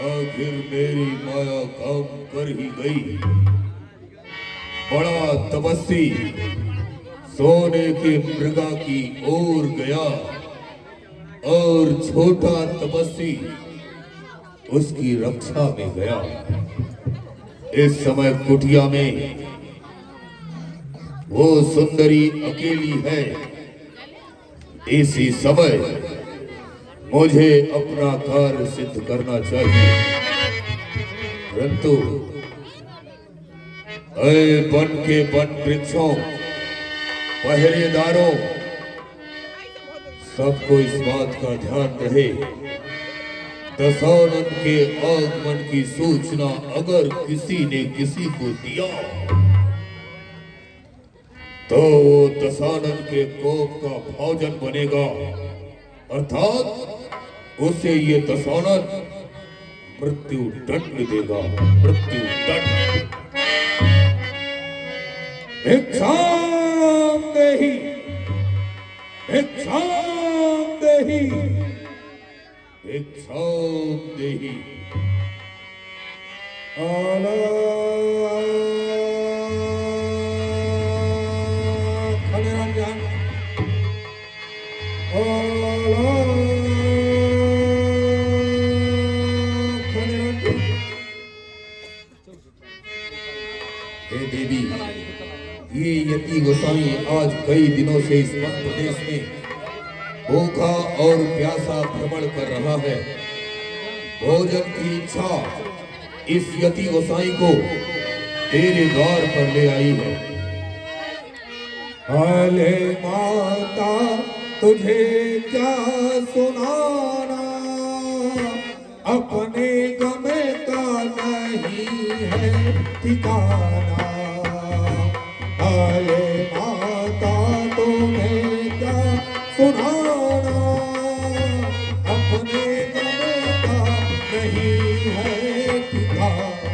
S9: आखिर मेरी माया काम कर ही गई। बड़ा तपस्वी सोने के मृगा की ओर गया और छोटा तपस्वी उसकी रक्षा में गया। इस समय कुटिया में वो सुंदरी अकेली है। इसी समय मुझे अपना कार्य सिद्ध करना चाहिए, परंतु वन के वन वृक्षों, पहरेदारों, सबको इस बात का ध्यान रहे, दशानन के आगमन की सूचना अगर किसी ने किसी को दिया तो वो दशानन के कोप का भोजन बनेगा, अर्थात उसे ये दशानन मृत्यु दंड देगा, मृत्यु दंड। भिक्षाम देहि, भिक्षाम देहि, भिक्षाम देहि। हे देवी, ये यति गोसाई आज कई दिनों से इस मध्य प्रदेश में भूखा और प्यासा भ्रमण कर रहा है। भोजन की इच्छा इस यति गोसाई को तेरे द्वार पर ले आई है।
S2: अले माता तुझे क्या सुनाना, अपने गम का नहीं है ठिकाना। अले माता तुम्हें क्या सुनाना, अपने गम का नहीं है ठिकाना।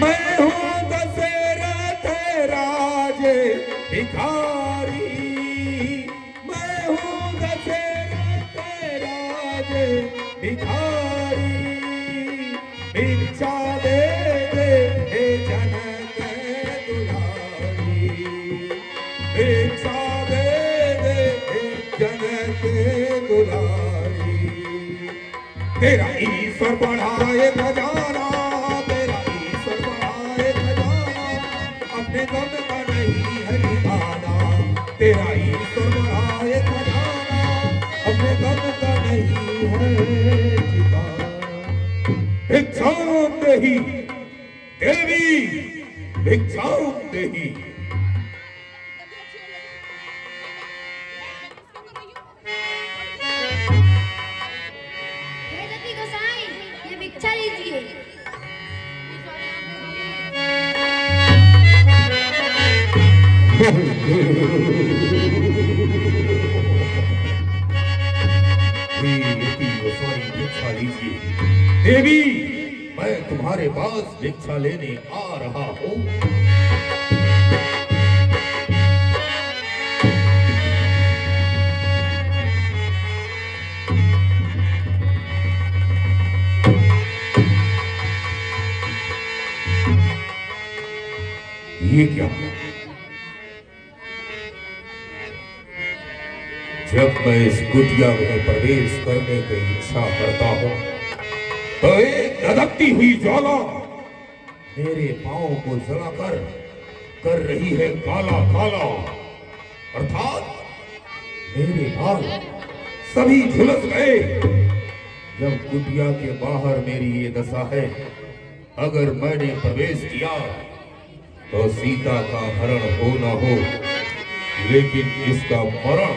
S2: मैं हूँ दशरथ राजे भिखारी, मैं हूँ दशरथ राजे भिखारी। भिक्षा दे दे हे जनक दुलारी, भिक्षा दे दे हे जनक दुलारी। तेरा ईश्वर बढ़ाए खजाना, तेरा ईश्वर बढ़ाए खजाना, अपने गम का नहीं है ठिकाना। तेरा ईश्वर बढ़ाए खजाना, अपने गम का नहीं है ठिकाना। भिक्षाम देहि देवी, भिक्षाम देहि।
S8: हे जति गोसाई, ये भिक्षा लीजिए।
S9: हे यति गोसाई भिक्षा लीजिए। देवी, मैं तुम्हारे पास भिक्षा लेने आ रहा हूँ। ये क्या? जब मैं इस कुटिया में प्रवेश करने की इच्छा करता हूँ तो एक धधकती हुई ज्वाला मेरे पांव को जलाकर कर रही है काला काला, अर्थात मेरे बाल सभी झुलस गए। जब कुटिया के बाहर मेरी ये दशा है, अगर मैंने प्रवेश किया तो सीता का हरण हो न हो, लेकिन इसका मरण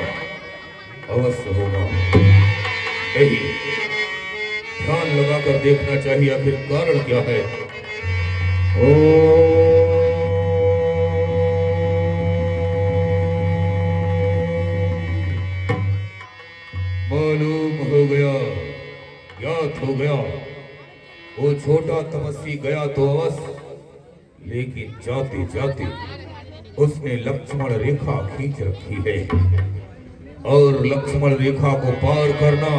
S9: अवश्य होगा। नहीं, ध्यान लगाकर देखना चाहिए आखिर कारण क्या है। मालूम हो गया, ज्ञात हो गया, वो छोटा तपस्वी गया तो अवश्य, लेकिन जाते जाते उसने लक्ष्मण रेखा खींच रखी है, और लक्ष्मण रेखा को पार करना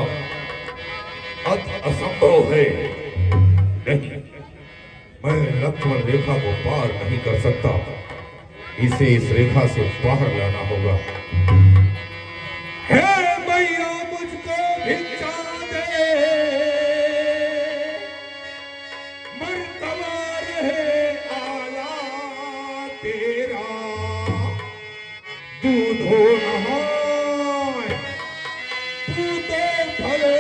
S9: अति असंभव है। नहीं, मैं लक्ष्मण रेखा को पार नहीं कर सकता, इसे इस रेखा से बाहर लाना होगा। हे मैया, मुझको भिक्षा दे, मर्तबा रहे आला तेरा, दूध हो नहाए तू तो फले,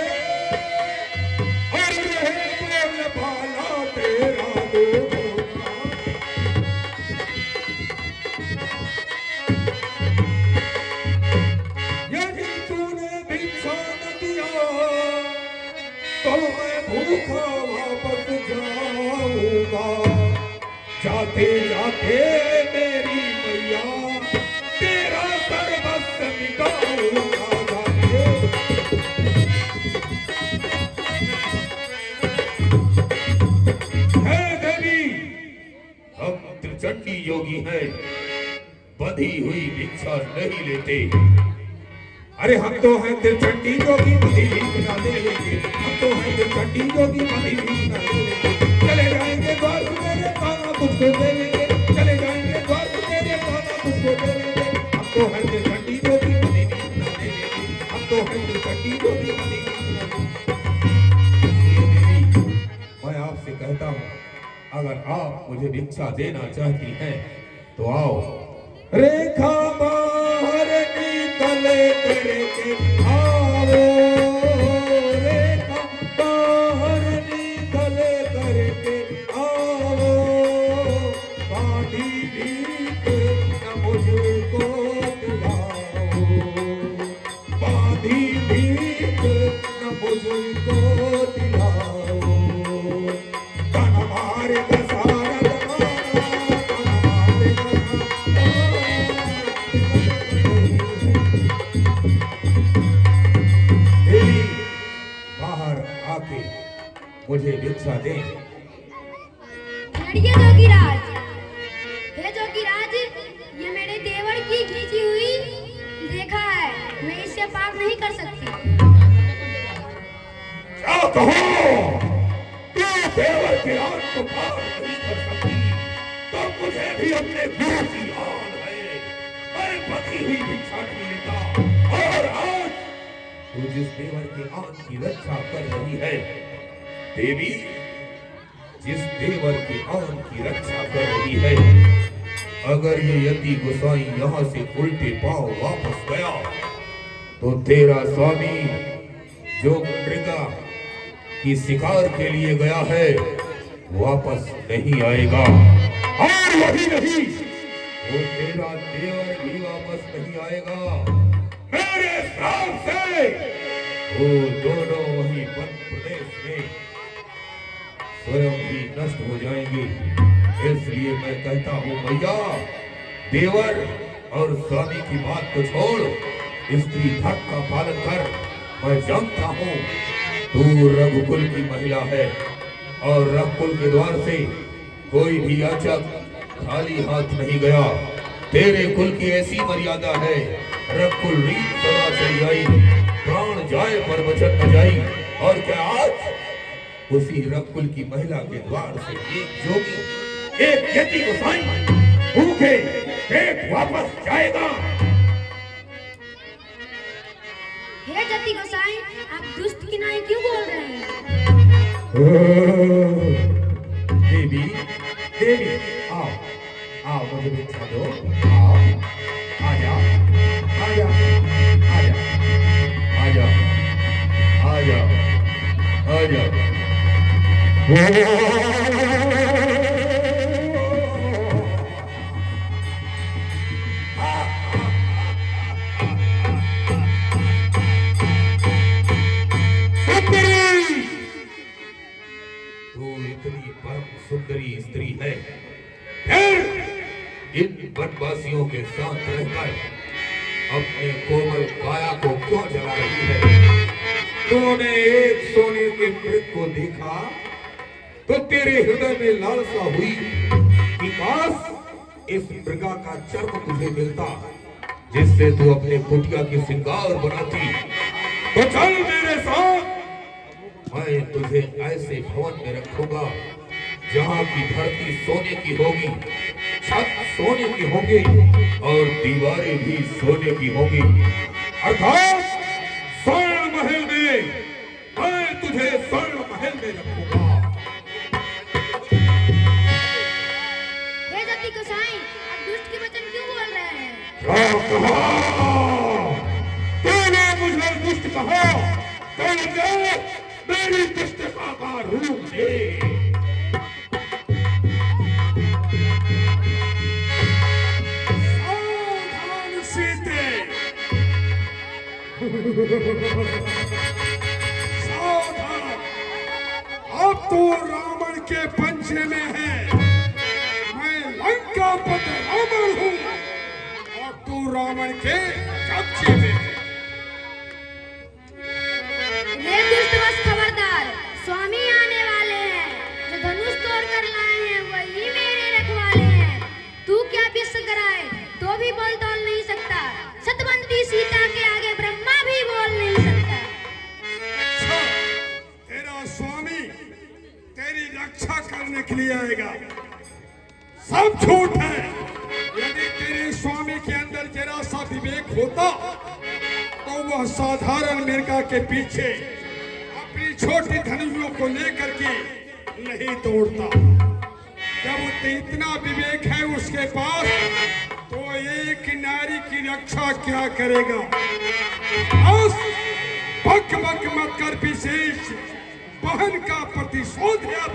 S9: और रहे बोल भाला तेरा दूध हो नहाए। यदि तूने भिक्षा न दिया तो मैं भूखा वापस जाऊंगा। जाते जाते मेरी मैया तेरा सर्वस्व मिटाऊंगा। हे देवी, हम त्रिचंडी योगी हैं, बंधी हुई भिक्षा नहीं लेते। अरे हम तो हैं त्रिचंडी योगी, बंधी भीख ना ले लेंगे। हम तो हैं त्रिचंडी योगी, बंधी भीख ना ले लेंगे। चले जाएंगे द्वार मेरे, खाना तुझको दे लेंगे। चले जाएंगे द्वार मेरे, खाना तुझको दे लेंगे। हम तो हैं त्रिचंडी योगी, बंधी भीख ना ले लेंगे। हम तो हैं त्रिचंडी योगी, बंधी भीख ना ले लेंगे। मैं आपसे कहता हूँ, अगर आप मुझे भिक्षा देना चाहती हैं तो आओ। रेखा बाहर निकले करके आओ, रेखा बाहर निकले करके आओ। बांधी भीख न मुझको दिलाओ, बांधी भीख न मुझको दिलाओ। तन मारे दशहरा मुझे भिक्षा दे।
S8: लड़िए जोगीराज, हे जोगीराज, ये मेरे देवर की खींची हुई रेखा है, मैं इससे पार नहीं कर सकती।
S9: क्या कहो? तू देवर की आन को पार नहीं कर सकती, तो मुझे भी अपने गुरु की आन है। मैं बंधी हुई भिक्षा नहीं लेता, और आज तू जिस देवर की आन की रक्षा कर रही है, देवी, जिस देवर की आन की रक्षा कर रही है, अगर ये यति गोसाई यहाँ से उल्टे पांव वापस गया तो तेरा स्वामी जो मृगा की शिकार के लिए गया है वापस नहीं आएगा। और वही नहीं, वो तेरा देवर भी वापस नहीं आएगा। मेरे श्राप से वो दोनों वही वन प्रदेश में स्वयं ही नष्ट हो जाएंगे। इसलिए मैं कहता हूँ भैया, देवर और स्वामी की बात को छोड़, स्त्री धर्म का पालन कर। मैं जानता हूँ तू रघुकुल की महिला है और रघुकुल के द्वार से कोई भी याचक खाली हाथ नहीं गया। तेरे कुल की ऐसी मर्यादा है, रघुकुल रीत सदा चली आई, प्राण जाए पर वचन न जाई। और क्या आज उसी रघुकुल की महिला के द्वार से एक जोगी, एक यति गोसाई भूखे पेट वापस जाएगा?
S8: हे जति गोसाई, आप दुष्ट किनारे क्यों बोल रहे हैं?
S9: देवी देवी आओ आओ, मुझे भिक्षा दो, आओ आजा आजा आजा आजा आजा आजा। तू इतनी परम सुंदरी स्त्री है, फिर इन वनवासियों के साथ रहकर अपने कोमल काया को क्यों जला रही है? तूने एक सोने के मृग को देखा तो तेरे हृदय में लालसा हुई कि काश इस मृगा का चर्म तुझे मिलता, जिससे तू अपने कुटिया की श्रृंगार बनाती। तो चल मेरे साथ, मैं तुझे ऐसे भवन में रखूंगा जहाँ की धरती सोने की होगी, छत सोने की होगी और दीवारें भी सोने की होगी, अर्थात स्वर्ण महल में। मैं तुझे स्वर्ण महल में रखूंगा।
S8: हे जति गोसाई, आप दुष्ट के वचन क्यों बोल रहे हैं?
S9: क्या कहा? तूने मुझे दुष्ट कहा? तो मुझे मेरी दुष्टता का रूप दे।
S6: सावधान सीते, सावधान, अब तो रावण के पंजे में है। मैं लंका पति रावण हूँ और तू रावण के कब्जे में है।
S8: हे दुष्ट बस खबरदार, स्वामी आने वाले हैं। जो धनुष तोड़ कर लाए हैं वही मेरे रखवाले हैं। तू क्या विश्व कराए तो भी बोल तोल नहीं सकता। सतवंती सीता के आगे ब्रह्मा भी बोल नहीं सकता।
S6: अच्छा, तेरा स्वामी तेरी रक्षा करने के लिए आएगा। सब झूठ है। यदि तेरे स्वामी के अंदर जरा सा विवेक होता तो वह साधारण मिर्गा के पीछे अपनी छोटी धनुषों को लेकर के नहीं दौड़ता। जब इतना विवेक है उसके पास तो एक नारी की रक्षा क्या करेगा? बस बक बक मत कर, विशेष बहन का प्रतिशोध अब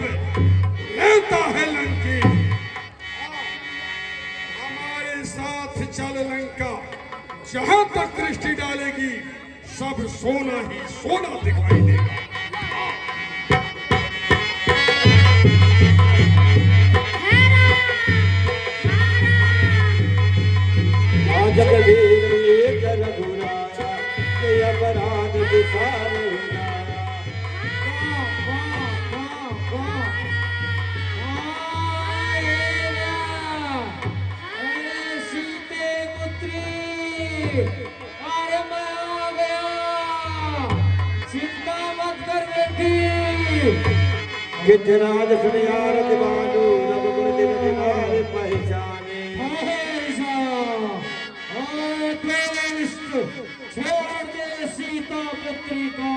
S6: लेता है लंकी। हमारे साथ चल लंका, जहां तक दृष्टि डालेगी सब सोना ही सोना दिखाई देगा।
S2: जगदीश रघुराया, ये अपराध विसार
S7: अरे मैं आ गया, चिंता मत कर बेटी।
S2: गिजराज सुनियार दिवानो, रघुकुल दिन दिवार पहचाने।
S7: छोड़ दे सीता पुत्री को,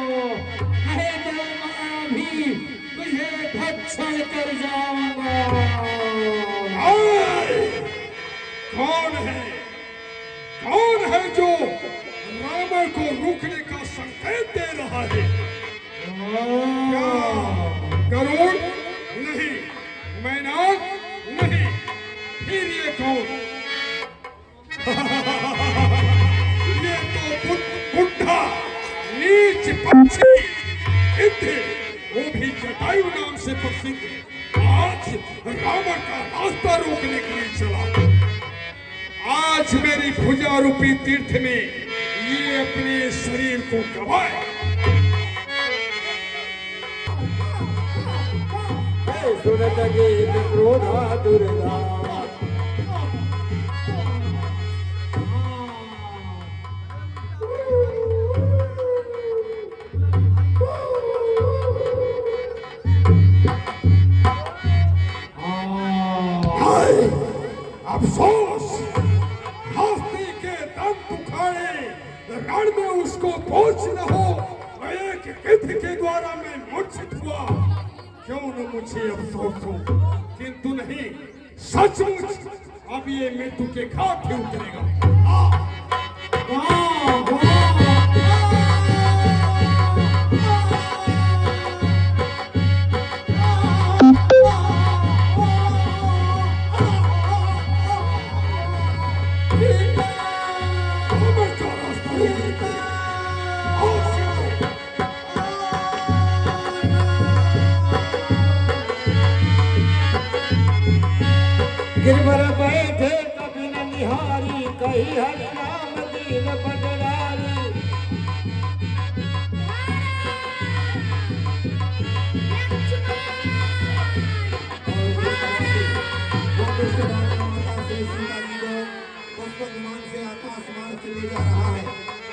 S7: अरे मैं भी तुझे भक्षण कर जाऊंगा।
S6: कौन है? कौन है जो रावण को रोकने का संकेत दे रहा है? क्या गरुड़? नहीं। मैनाक? नहीं। फिर ये कौन? ये तो बुढ़ा नीच पक्षी इंद्र, वो भी जटायु नाम से प्रसिद्ध, आज रावण का रास्ता रोकने के लिए चला। आज मेरी भुजा रूपी तीर्थ में ये अपने शरीर को गवाए।
S2: सुनत गीत क्रोधा दुर्गा
S6: अफसोस, हस्ती के दम उखाड़े रण में उसको पहुंच न हो, एक गिद्ध के द्वारा मैं मूर्छित हुआ। क्यों न मुझे अफसोस हो, किंतु नहीं, सचमुच अब ये मृत्यु के घाट ही उतरेगा।
S2: गिरवर बैठे कभी न निहारी, कही हर नाम दीन बदलारी।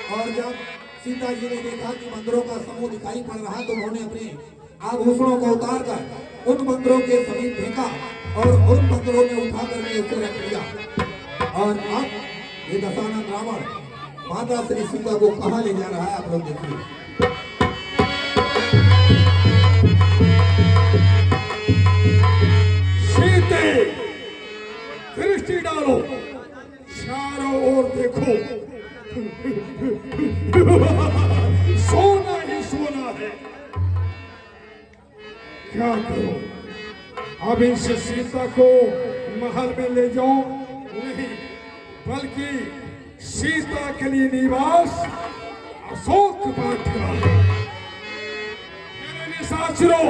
S10: और जब सीता जी ने देखा कि मंदिरों का समूह दिखाई पड़ रहा तो उन्होंने अपने आभूषणों को उतार कर उन मंदिरों के समीप फेंका और उन मंदिरों ने उठा कर उसे रख लिया। और अब ये दशानन रावण माता श्री सीता को कहाँ ले जा रहा है, आप लोग देखिए।
S6: सीते, दृष्टि डालो, चारों ओर देखो, सोना ही सोना है। क्या करो, अब इस सीता को महल में ले जाओ नहीं, बल्कि सीता के लिए निवास अशोक वाटिका है। मेरे निशाचरों,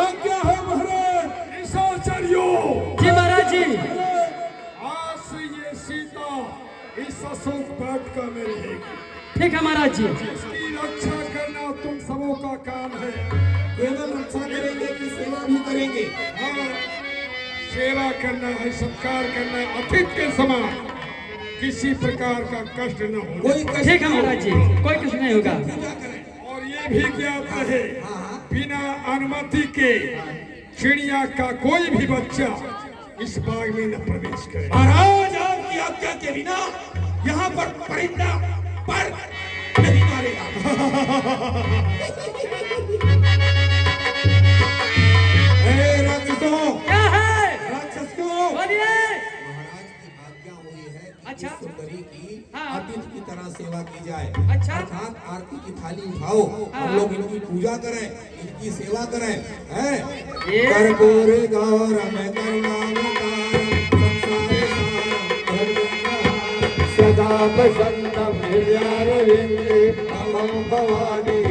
S6: आज्ञा है महाराज, निशाचरियों।
S7: जी महाराज जी।
S6: आज से ये सीता इस अशोक वाटिका में रहेगी।
S7: ठीक है महाराज जी।
S6: इसकी रक्षा करना तुम सबों का काम है।
S10: केवल रक्षा करेंगे कि सेवा भी करेंगे?
S6: हाँ, सेवा करना है, सत्कार करना है, अतिथि के समान, किसी प्रकार का कष्ट न हो।
S10: कोई कष्ट
S7: ठीक है महाराज जी, कोई कुछ नहीं होगा।
S6: और ये भी ज्ञात रहे, बिना अनुमति के चिड़िया का कोई भी बच्चा इस बाग में न प्रवेश करे।
S4: महाराज, आपकी आज्ञा के बिना यहाँ पर परिंदा पर नहीं मारेगा।
S7: क्या है?
S10: राक्षस को
S7: बोलिए।
S10: महाराज की आज्ञा हुई है कि
S7: अच्छा।
S10: इस सुंदरी की
S7: हाँ।
S10: अतिथि की तरह सेवा की जाए।
S7: अच्छा।
S10: अर्थात आरती की थाली उठाओ, हम लोग इनकी पूजा करें, इनकी सेवा करें, है?
S7: ये
S10: कर्पूर गौरम करुणावतारम संसार सारम
S2: सदा बसंतम हृदयारविंदे नमो भवानी